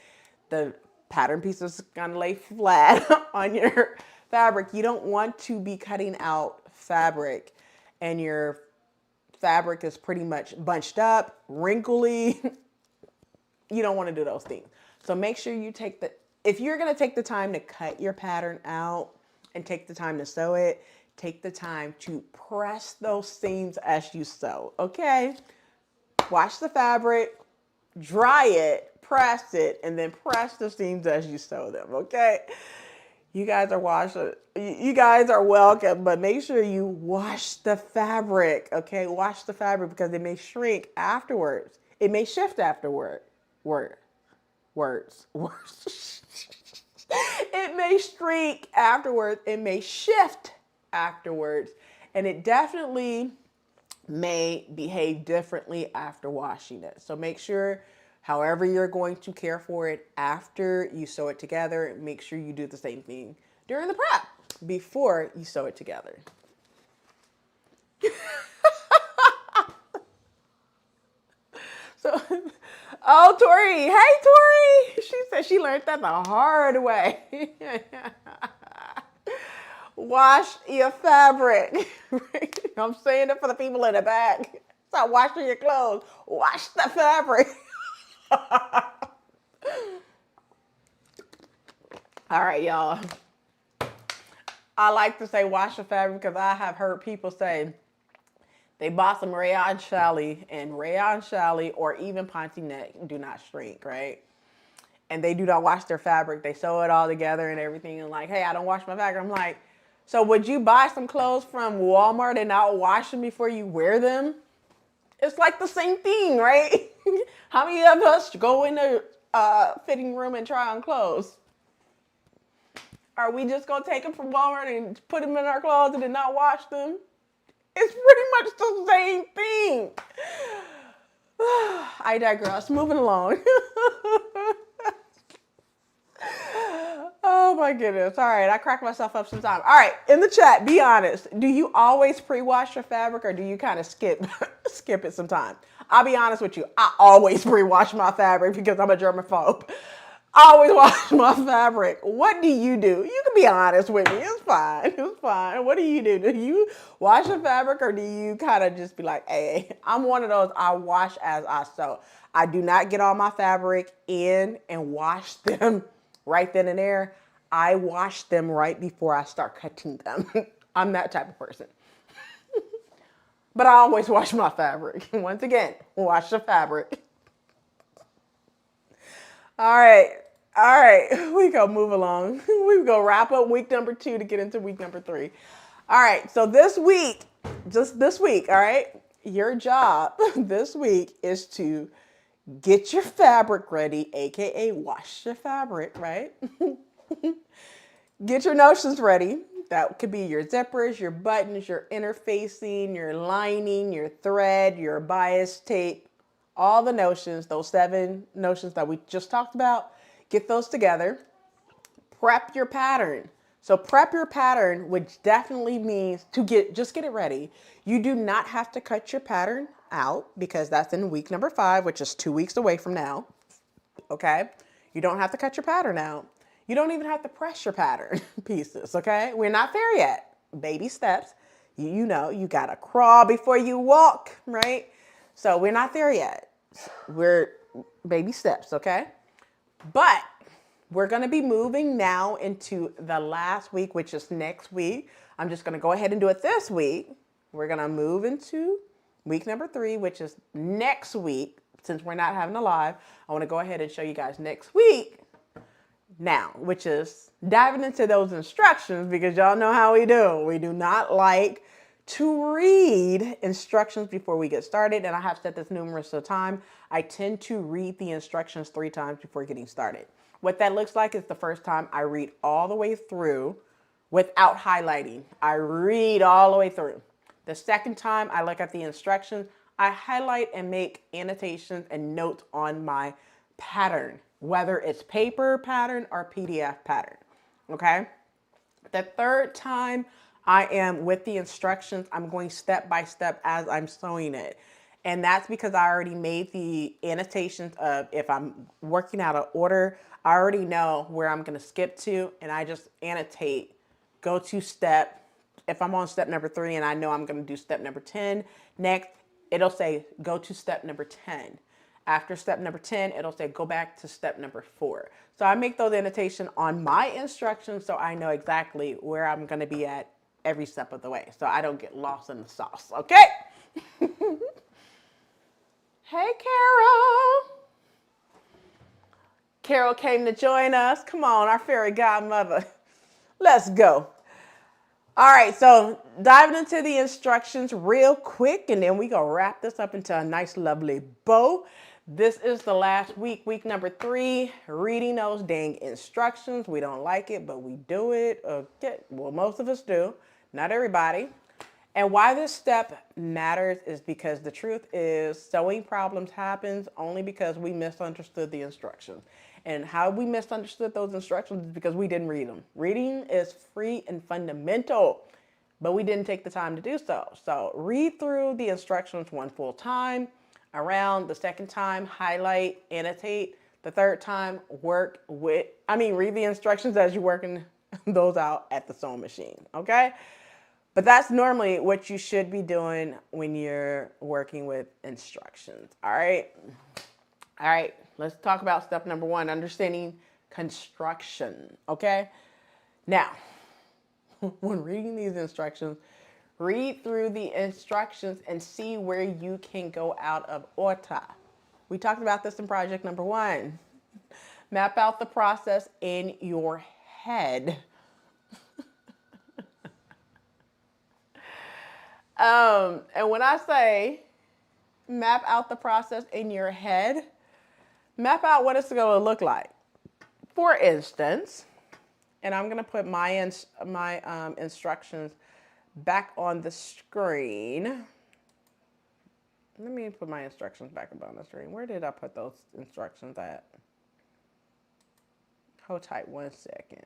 The pattern piece is gonna lay flat on your fabric. You don't want to be cutting out fabric and your fabric is pretty much bunched up, wrinkly. You don't want to do those things. So make sure you take if you're gonna take the time to cut your pattern out and take the time to sew it, take the time to press those seams as you sew, okay? Wash the fabric, dry it, press it, and then press the seams as you sew them, okay? You guys are welcome, but make sure you wash the fabric, okay? Wash the fabric because it may shrink afterwards. It may shift afterward. Words. It may shrink afterwards. It may shift afterwards. And it definitely may behave differently after washing it. So make sure, however you're going to care for it after you sew it together, make sure you do the same thing during the prep before you sew it together. So, oh, Tori. Hey, Tori. She said she learned that the hard way. Wash your fabric. I'm saying it for the people in the back. Stop washing your clothes. Wash the fabric. All right, y'all. I like to say wash the fabric because I have heard people say, They bought some rayon challis, and rayon challis or even ponte neck do not shrink, right? And they do not wash their fabric. They sew it all together and everything. And like, hey, I don't wash my fabric. I'm like, so would you buy some clothes from Walmart and not wash them before you wear them? It's like the same thing, right? How many of us go in the fitting room and try on clothes? Are we just going to take them from Walmart and put them in our closet and not wash them? It's pretty much the same thing. I digress. Moving along. Oh my goodness. All right. I cracked myself up sometime. All right. In the chat, be honest. Do you always pre-wash your fabric or do you kind of skip it sometime? I'll be honest with you. I always pre-wash my fabric because I'm a germaphobe. I always wash my fabric. What do? You can be honest with me. It's fine. It's fine. What do? Do you wash your fabric or do you kind of just be like, hey, I'm one of those, I wash as I sew. I do not get all my fabric in and wash them right then and there. I wash them right before I start cutting them. I'm that type of person. But I always wash my fabric. Once again, wash the fabric. All right. We go move along. We go wrap up week number 2 to get into week number 3. All right. So this week, just this week, all right, your job this week is to get your fabric ready, AKA wash your fabric, right? Get your notions ready. That could be your zippers, your buttons, your interfacing, your lining, your thread, your bias tape, all the notions, those 7 notions that we just talked about. Get those together. Prep your pattern. So prep your pattern, which definitely means just get it ready. You do not have to cut your pattern out because that's in week number 5, which is 2 weeks away from now. Okay? You don't have to cut your pattern out. You don't even have to press your pattern pieces, okay? We're not there yet. Baby steps. You know, you gotta crawl before you walk, right? So we're not there yet. We're baby steps, okay? But we're gonna be moving now into the last week, which is next week. I'm just gonna go ahead and do it this week. We're gonna move into week number 3, which is next week. Since we're not having a live, I wanna go ahead and show you guys next week now, which is diving into those instructions because y'all know how we do. We do not like to read instructions before we get started. And I have said this numerous times. I tend to read the instructions 3 times before getting started. What that looks like is the first time I read all the way through without highlighting. I read all the way through. The second time I look at the instructions, I highlight and make annotations and notes on my pattern, whether it's paper pattern or PDF pattern, okay? The third time I am with the instructions, I'm going step by step as I'm sewing it. And that's because I already made the annotations of if I'm working out an order, I already know where I'm gonna skip to and I just annotate, go to step. If I'm on step number 3 and I know I'm gonna do step number 10, next it'll say go to step number 10. After step number 10, it'll say go back to step number 4. So I make those annotations on my instructions so I know exactly where I'm going to be at every step of the way. So I don't get lost in the sauce, okay? Hey, Carol. Carol came to join us. Come on, our fairy godmother. Let's go. All right, so diving into the instructions real quick, and then we gonna wrap this up into a nice, lovely bow. This is the last week, week number 3, reading those dang instructions. We don't like it, but we do it. Okay, well, most of us do, not everybody. And why this step matters is because the truth is sewing problems happens only because we misunderstood the instructions. And how we misunderstood those instructions is because we didn't read them. Reading is free and fundamental, but we didn't take the time to do so. So read through the instructions one full time. Around the second time, highlight, annotate. The third time, read the instructions as you're working those out at the sewing machine, okay? But that's normally what you should be doing when you're working with instructions, all right? All right, let's talk about step number 1, understanding construction, okay? Now, when reading these instructions, Read through the instructions and see where you can go out of order. We talked about this in project number 1. Map out the process in your head. And when I say map out the process in your head, map out what it's going to look like. For instance, and I'm going to put my instructions back on the screen. Let me put my instructions back up on the screen. Where did I put those instructions at? Hold tight 1 second.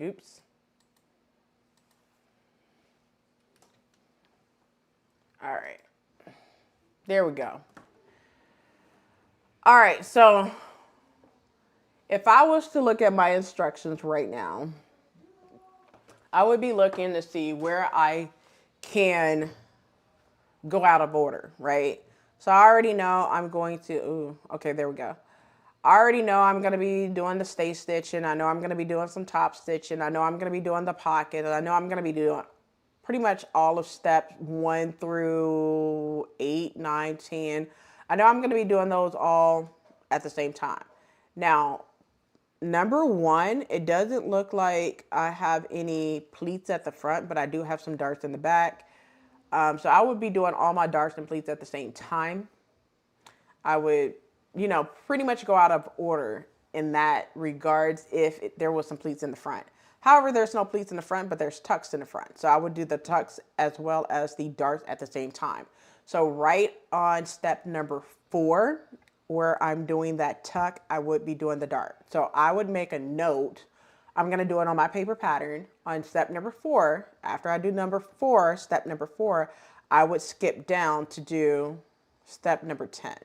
Oops. All right. There we go. All right, so if I was to look at my instructions right now, I would be looking to see where I can go out of order, right? So I already know I'm going to, okay, there we go. I already know I'm going to be doing the stay stitching. I know I'm going to be doing some top stitching. I know I'm going to be doing the pocket. I know I'm going to be doing pretty much all of steps 1 through 8, 9, 10. I know I'm going to be doing those all at the same time. Now, number 1, it doesn't look like I have any pleats at the front, but I do have some darts in the back. So I would be doing all my darts and pleats at the same time. I would, pretty much go out of order in that regards if there was some pleats in the front. However, there's no pleats in the front, but there's tucks in the front. So I would do the tucks as well as the darts at the same time. So right on step number 4, where I'm doing that tuck, I would be doing the dart. So I would make a note. I'm going to do it on my paper pattern on step number 4. After I do step number 4, I would skip down to do step number 10,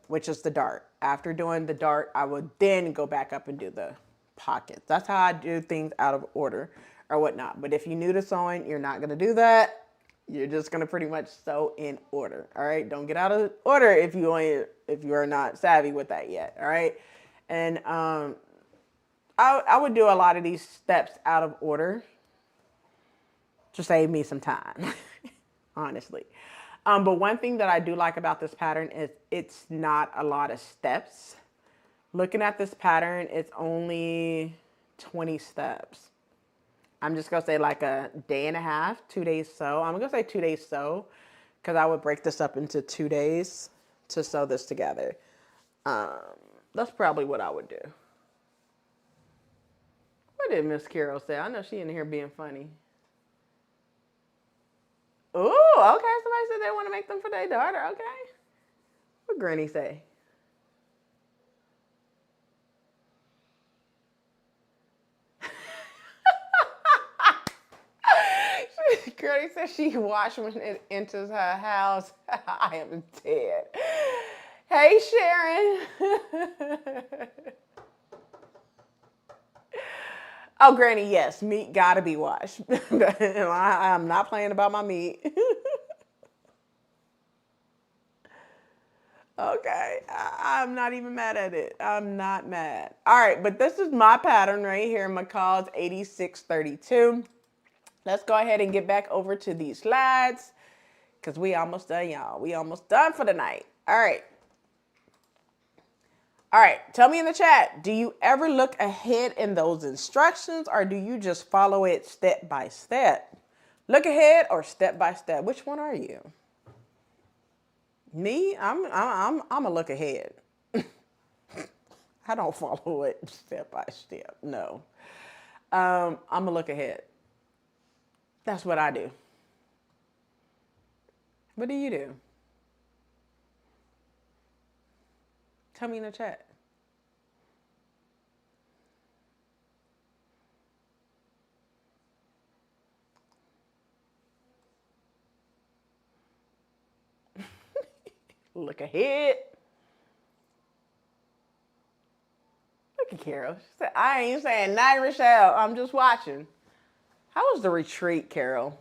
which is the dart. After doing the dart, I would then go back up and do the pockets. That's how I do things out of order or whatnot. But if you're new to sewing, you're not going to do that. You're just going to pretty much sew in order. All right. Don't get out of order if you are not savvy with that yet. All right. And I would do a lot of these steps out of order to save me some time, honestly. But one thing that I do like about this pattern is it's not a lot of steps. Looking at this pattern, it's only 20 steps. I'm just going to say like a day and a half, 2 days sew. I'm going to say 2 days sew because I would break this up into 2 days to sew this together. That's probably what I would do. What did Miss Carol say? I know she in here being funny. Ooh, okay. Somebody said they want to make them for their daughter. Okay. What Granny say? Granny said she washed when it enters her house. I am dead. Hey, Sharon. Oh, Granny, yes, meat gotta be washed. I'm not playing about my meat. Okay, I'm not even mad at it. I'm not mad. All right, but this is my pattern right here, McCall's 8632. Let's go ahead and get back over to these slides because we almost done, y'all. We almost done for the night. All right. All right, tell me in the chat, do you ever look ahead in those instructions or do you just follow it step by step? Look ahead or step by step? Which one are you? Me, I'm a look ahead. I don't follow it step by step. No. I'm a look ahead. That's what I do. What do you do? Tell me in the chat. Look ahead. Look at Carol. She said, I ain't saying nothing, Rochelle. I'm just watching. How was the retreat, Carol?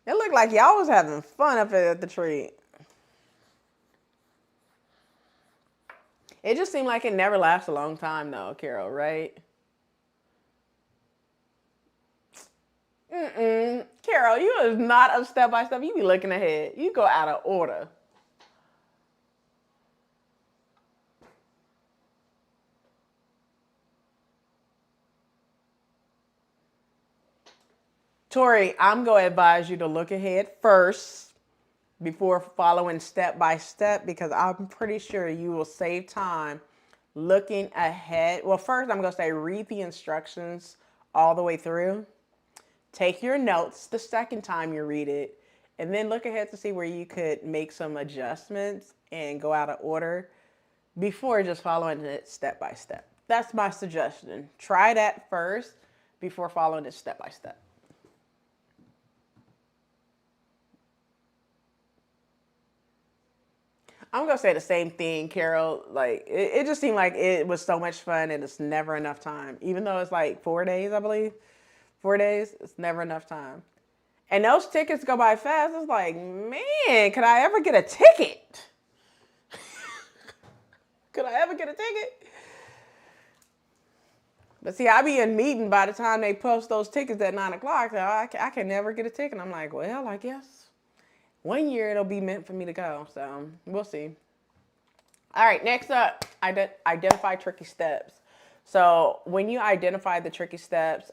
It looked like y'all was having fun up at the retreat. It just seemed like it never lasts a long time though, Carol, right? Carol, you is not a step by step. You be looking ahead. You go out of order. Tori, I'm going to advise you to look ahead first before following step by step, because I'm pretty sure you will save time looking ahead. Well, first I'm going to say read the instructions all the way through. Take your notes the second time you read it, and then look ahead to see where you could make some adjustments and go out of order before just following it step by step. That's my suggestion. Try that first before following it step by step. I'm going to say the same thing, Carol. Like, it just seemed like it was so much fun and it's never enough time. Even though it's like 4 days, I believe. 4 days, it's never enough time. And those tickets go by fast. It's like, man, could I ever get a ticket? Could I ever get a ticket? But see, I be in meeting by the time they post those tickets at 9 o'clock. So I can never get a ticket. I'm like, well, I guess 1 year it'll be meant for me to go. So we'll see. All right, next up, identify tricky steps. So when you identify the tricky steps,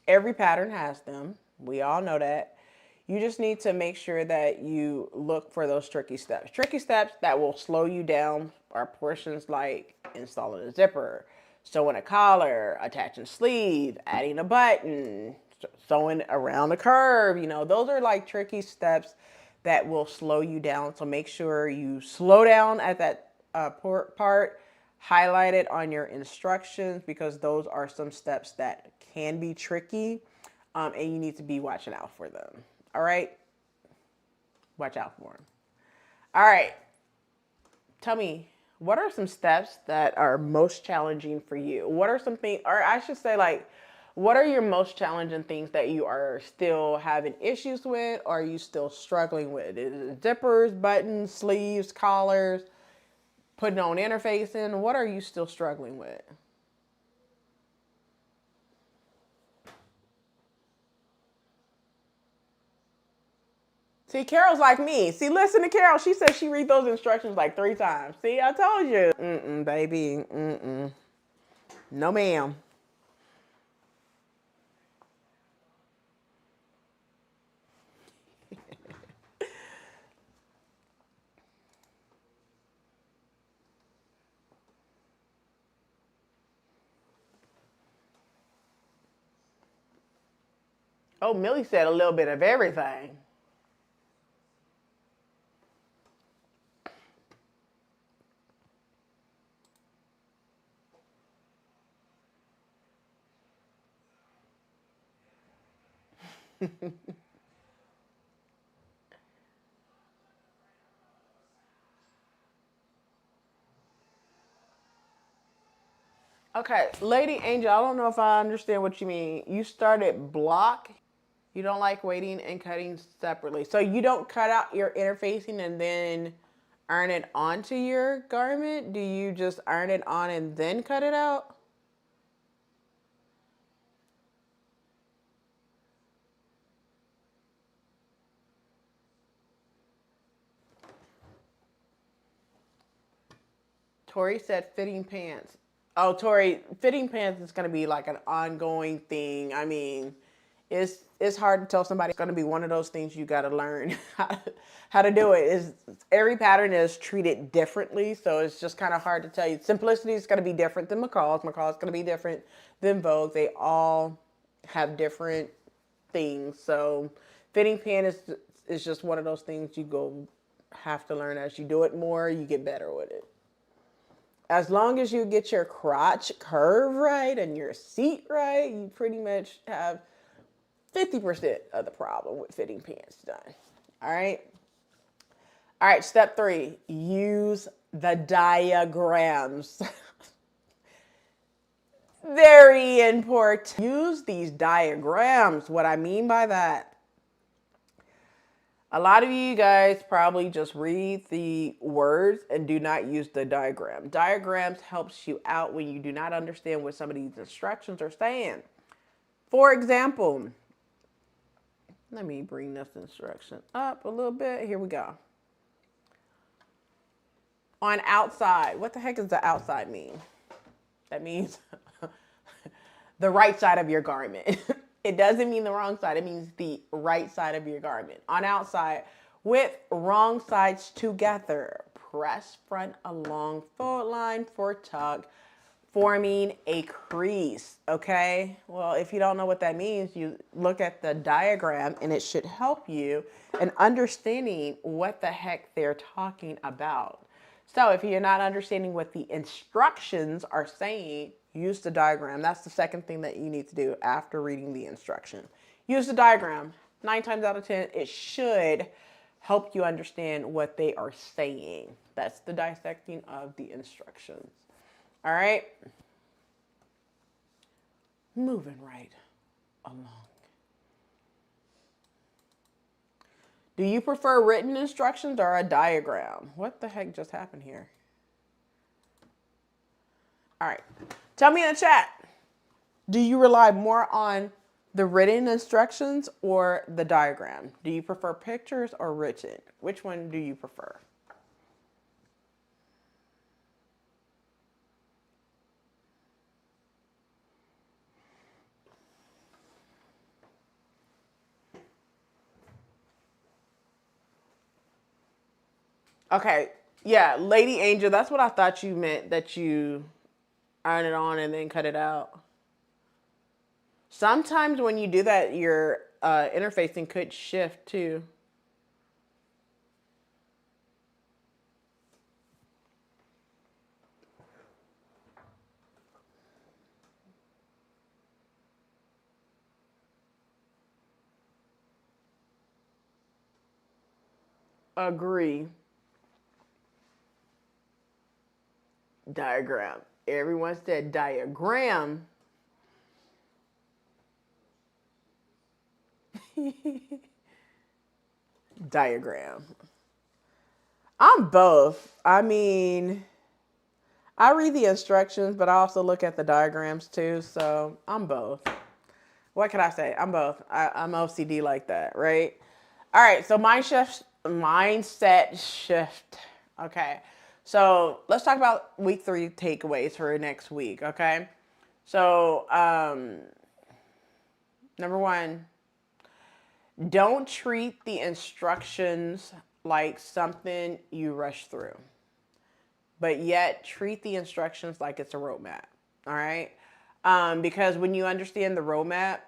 every pattern has them. We all know that. You just need to make sure that you look for those tricky steps. Tricky steps that will slow you down are portions like installing a zipper, sewing a collar, attaching a sleeve, adding a button, sewing around the curve. You know, those are like tricky steps that will slow you down. So make sure you slow down at that part, highlight it on your instructions, because those are some steps that can be tricky, and you need to be watching out for them. All right? Watch out for them. All right. Tell me, what are some steps that are most challenging for you? What are some things, or I should say, like, what are your most challenging things that you are still having issues with, or are you still struggling with? Is it zippers, buttons, sleeves, collars, putting on interfacing? What are you still struggling with? See, Carol's like me. See, listen to Carol. She said she read those instructions like 3 times. See, I told you. Baby. No, ma'am. Oh, Millie said a little bit of everything. Okay, Lady Angel, I don't know if I understand what you mean. You started block. You don't like weighting and cutting separately. So you don't cut out your interfacing and then iron it onto your garment? Do you just iron it on and then cut it out? Tori said fitting pants. Oh, Tori, fitting pants is going to be like an ongoing thing. I mean, it's hard to tell somebody. It's going to be one of those things you got to learn how to do it. Every pattern is treated differently, so it's just kind of hard to tell you. Simplicity is going to be different than McCall's. McCall's going to be different than Vogue. They all have different things. So fitting pant is just one of those things you have to learn. As you do it more, you get better with it. As long as you get your crotch curve right and your seat right, you pretty much have 50% of the problem with fitting pants done. All right? All right, step 3, use the diagrams. Very important. Use these diagrams. What I mean by that, A lot of you guys probably just read the words and do not use the diagram. Diagrams helps you out when you do not understand what some of these instructions are saying. For example, let me bring this instruction up a little bit. Here we go. On outside, what the heck does the outside mean? That means the right side of your garment. It doesn't mean the wrong side. It means the right side of your garment. On outside, with wrong sides together, press front along fold line for tuck, forming a crease, okay? Well, if you don't know what that means, you look at the diagram and it should help you in understanding what the heck they're talking about. So if you're not understanding what the instructions are saying, use the diagram. That's the second thing that you need to do after reading the instruction. Use the diagram. 9 times out of 10, it should help you understand what they are saying. That's the dissecting of the instructions. All right? Moving right along. Do you prefer written instructions or a diagram? What the heck just happened here? All right. Tell me in the chat. Do you rely more on the written instructions or the diagram? Do you prefer pictures or written? Which one do you prefer? Okay, yeah, Lady Angel, that's what I thought you meant, that you iron it on and then cut it out. Sometimes when you do that, your interfacing could shift too. Agree. Diagram. Everyone said diagram. Diagram. I'm both. I mean, I read the instructions, but I also look at the diagrams too. So I'm both. What can I say? I'm both. I'm OCD like that, right? All right. So mindset shift. Okay. So let's talk about week 3 takeaways for next week. Okay. So, number 1, don't treat the instructions like something you rush through, but yet treat the instructions like it's a roadmap. All right. Because when you understand the roadmap,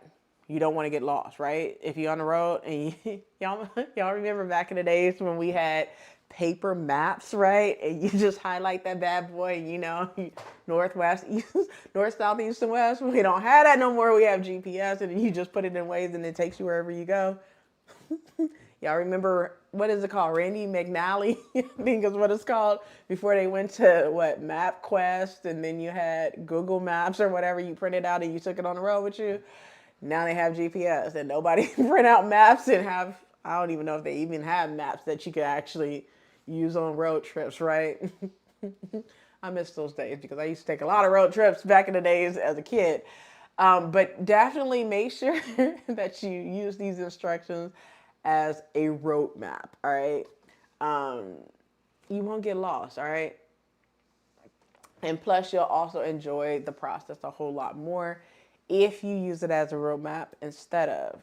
you don't want to get lost, right? If you're on the road and y'all remember back in the days when we had paper maps, right? And you just highlight that bad boy, northwest, east, north, south, east, and west. We don't have that no more. We have GPS, and you just put it in Waze, and it takes you wherever you go. Y'all remember, what is it called? Randy McNally, I think is what it's called, before they went to, MapQuest, and then you had Google Maps or whatever. You printed out and you took it on the road with you. Now they have GPS, and nobody print out maps and have, I don't even know if they even have maps that you could actually use on road trips, right? I miss those days because I used to take a lot of road trips back in the days as a kid. But definitely make sure that you use these instructions as a roadmap, all right? You won't get lost, all right? And plus, you'll also enjoy the process a whole lot more if you use it as a roadmap instead of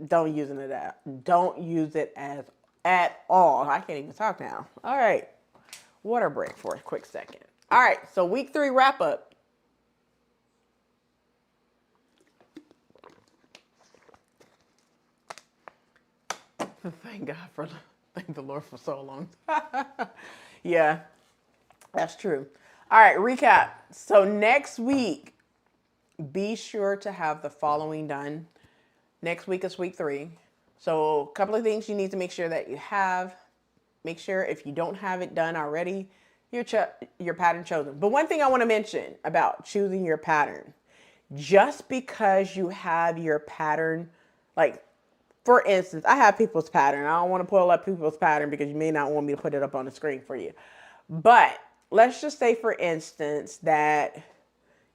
don't use it as at all. I can't even talk now. All right. Water break for a quick second. All right. So week 3 wrap up. Thank the Lord for so long. Yeah, that's true. All right, recap. So next week, be sure to have the following done. Next week is week 3. So a couple of things you need to make sure that you have. Make sure if you don't have it done already, your pattern chosen. But one thing I want to mention about choosing your pattern, just because you have your pattern, for instance, I have people's pattern. I don't want to pull up people's pattern because you may not want me to put it up on the screen for you. But let's just say, for instance, that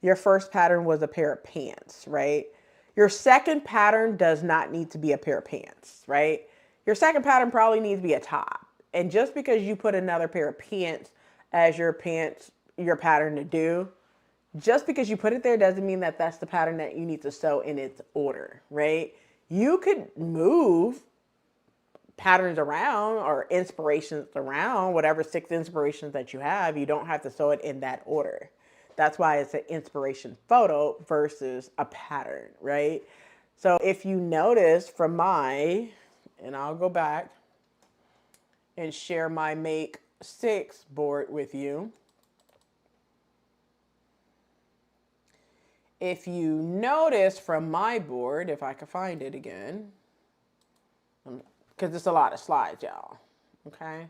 your first pattern was a pair of pants, right? Your second pattern does not need to be a pair of pants, right? Your second pattern probably needs to be a top. And just because you put another pair of pants as your pattern to do, just because you put it there doesn't mean that that's the pattern that you need to sew in its order, right? You could move patterns around or inspirations around, whatever 6 inspirations that you have. You don't have to sew it in that order. That's why it's an inspiration photo versus a pattern, right? So if you notice from and I'll go back and share my Make 6 board with you. If you notice from my board, if I can find it again, because it's a lot of slides, y'all, okay?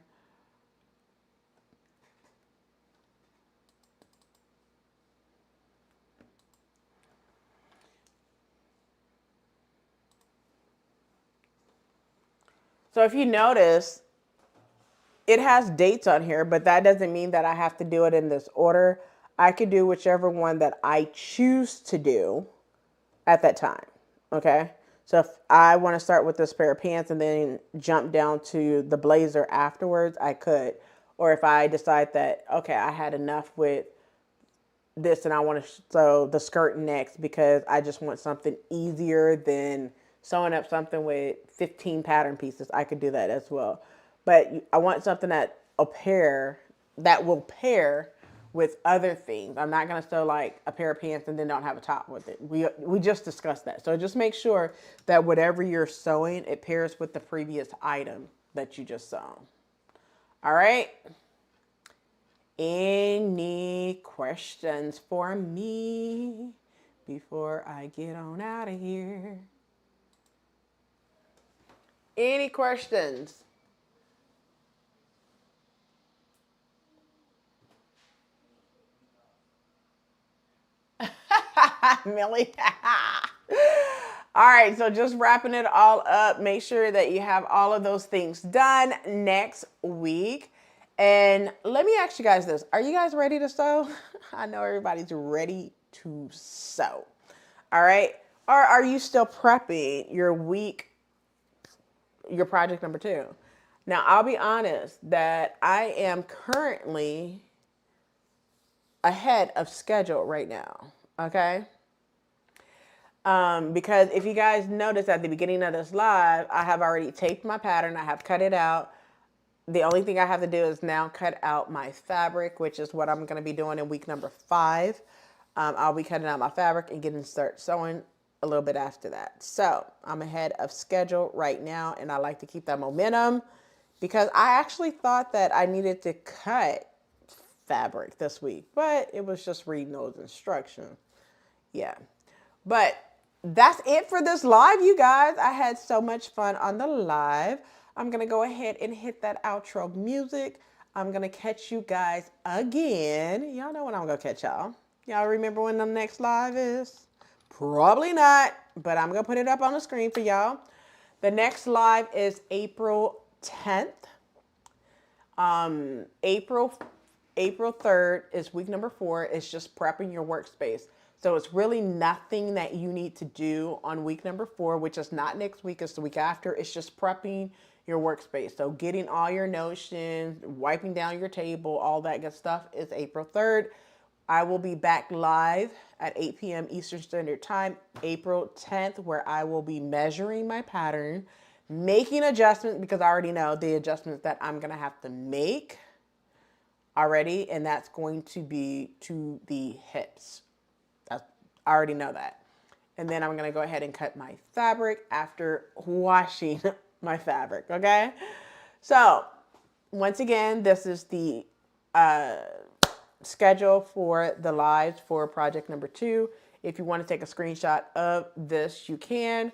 So if you notice, it has dates on here, but that doesn't mean that I have to do it in this order. I could do whichever one that I choose to do at that time, okay? So if I want to start with this pair of pants and then jump down to the blazer afterwards, I could. Or if I decide that, okay, I had enough with this and I want to sew the skirt next because I just want something easier than sewing up something with 15 pattern pieces, I could do that as well. But I want something that will pair with other things. I'm not going to sew like a pair of pants and then don't have a top with it. We just discussed that. So just make sure that whatever you're sewing, it pairs with the previous item that you just sewn. All right. Any questions for me before I get on out of here? Any questions? Millie. All right, so just wrapping it all up, make sure that you have all of those things done next week. And let me ask you guys this. Are you guys ready to sew? I know everybody's ready to sew. All right. Or are you still prepping your project number 2? Now, I'll be honest that I am currently ahead of schedule right now. Okay. Because if you guys notice at the beginning of this live, I have already taped my pattern. I have cut it out. The only thing I have to do is now cut out my fabric, which is what I'm going to be doing in week number 5. I'll be cutting out my fabric and getting start sewing a little bit after that. So I'm ahead of schedule right now, and I like to keep that momentum because I actually thought that I needed to cut fabric this week, but it was just reading those instructions. Yeah. But that's it for this live, you guys. I had so much fun on the live. I'm going to go ahead and hit that outro music. I'm going to catch you guys again. Y'all know when I'm going to catch y'all. Y'all remember when the next live is? Probably not, but I'm going to put it up on the screen for y'all. The next live is April 10th. April 3rd is week number 4. It's just prepping your workspace. So it's really nothing that you need to do on week number 4, which is not next week, it's the week after. It's just prepping your workspace. So getting all your notions, wiping down your table, all that good stuff is April 3rd. I will be back live at 8 p.m. Eastern Standard Time, April 10th, where I will be measuring my pattern, making adjustments because I already know the adjustments that I'm going to have to make already, and that's going to be to the hips. I already know that. And then I'm going to go ahead and cut my fabric after washing my fabric, okay? So, once again, this is the schedule for the lives for project number 2. If you want to take a screenshot of this, you can.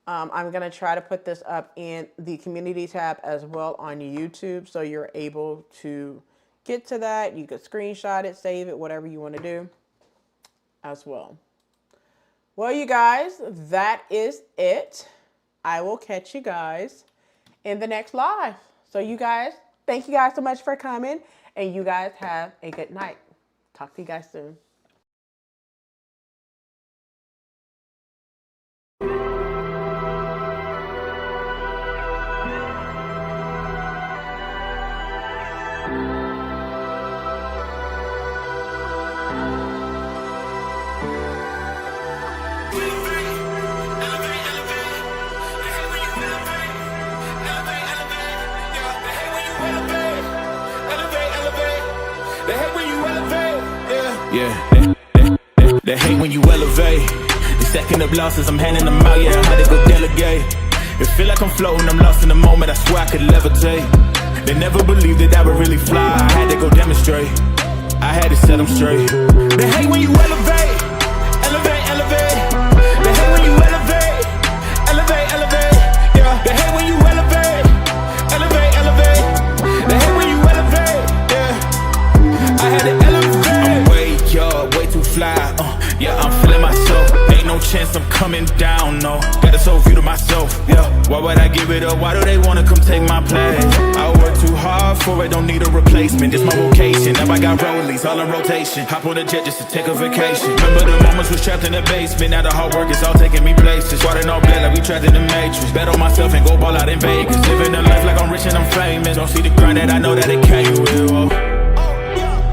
I'm going to try to put this up in the community tab as well on YouTube, so you're able to get to that. You could screenshot it, save it, whatever you want to do as well. Well, you guys, that is it. I will catch you guys in the next live. So you guys, thank you guys so much for coming, and you guys have a good night. Talk to you guys soon. They hate when you elevate. The second of losses, I'm handing them out, yeah, I had to go delegate. It feel like I'm floating, I'm lost in the moment, I swear I could levitate. They never believed that I would really fly, I had to go demonstrate. I had to set them straight. They hate when you elevate, elevate, elevate. They hate when you elevate, elevate, elevate. Yeah, they hate when you elevate, elevate, elevate. They hate when you elevate, yeah. I had to elevate. I'm way up, way too fly, yeah, I'm feeling myself. Ain't no chance I'm coming down, no. Got a soul view to myself, yeah. Why would I give it up? Why do they wanna come take my place? I work too hard for it, don't need a replacement. This my vocation, now I got rollies all in rotation. Hop on a jet just to take a vacation. Remember the moments was trapped in the basement. Now the hard work is all taking me places. Water all blood like we trapped in the matrix. Bet on myself and go ball out in Vegas. Living a life like I'm rich and I'm famous. Don't see the grind that I know that it came with, oh.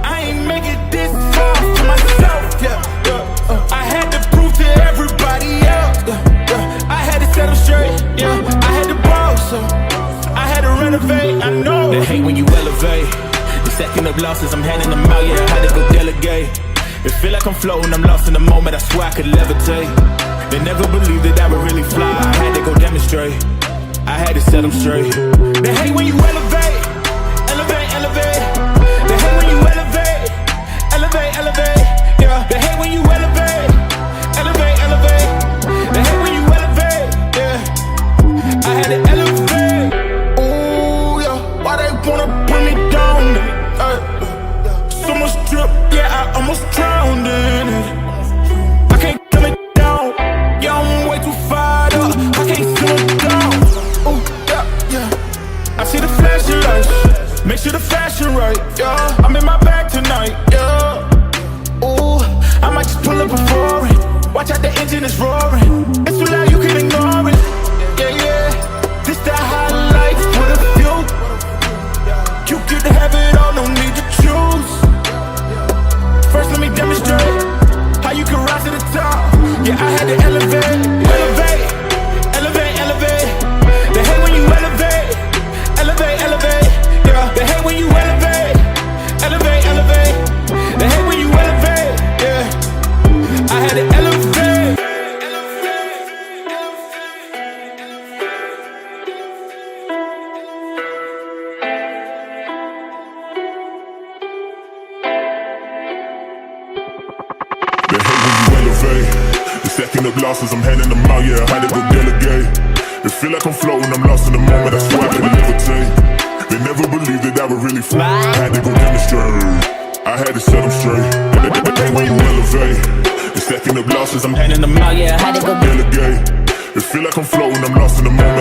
I ain't make it this far for myself, yeah. I had to prove to everybody else, I had to set them straight, yeah. I had to ball, so I had to renovate, I know. They hate when you elevate. The second of losses, I'm handing them out, yeah, I had to go delegate. It feel like I'm floating, I'm lost in the moment, I swear I could levitate. They never believed that I would really fly, I had to go demonstrate. I had to set them straight. They hate when you elevate, elevate, elevate. They hate when you elevate, elevate, elevate. Yeah, they hate when you elevate, elevate, elevate. They hate when you elevate, yeah. I had to elevate. Ooh, yeah, why they wanna bring me down? So much drip, yeah, I almost drowned in it. I can't come it down, yeah, I'm way too fired up. I can't slow down. Ooh, yeah, yeah. I see the flashing lights, make sure the fashion right, yeah. I'm in my bag tonight, yeah. Ooh, I might just pull up a foreign. Watch out, the engine is roaring. It's too loud, you can ignore it. Yeah, yeah. This the highlights for the view. You get to have it all, no need to choose. First, let me demonstrate how you can rise to the top. Yeah, I had to elevate, elevate, elevate, elevate. They hate when you elevate, elevate, elevate. Yeah, they hate when you elevate, elevate, elevate. They hate when you elevate, yeah. I had to elevate. They hate when you elevate. The second of losses, I'm handing them out, yeah, I had to go delegate. It feel like I'm floating, I'm lost in the moment, I swear I could levitate. They never believed that I would really fly, I had to go demonstrate. I had to set them straight. They when you elevate. The second of losses, I'm Handing them out, yeah, I had to go delegate. It feel like I'm floating, I'm lost in the moment.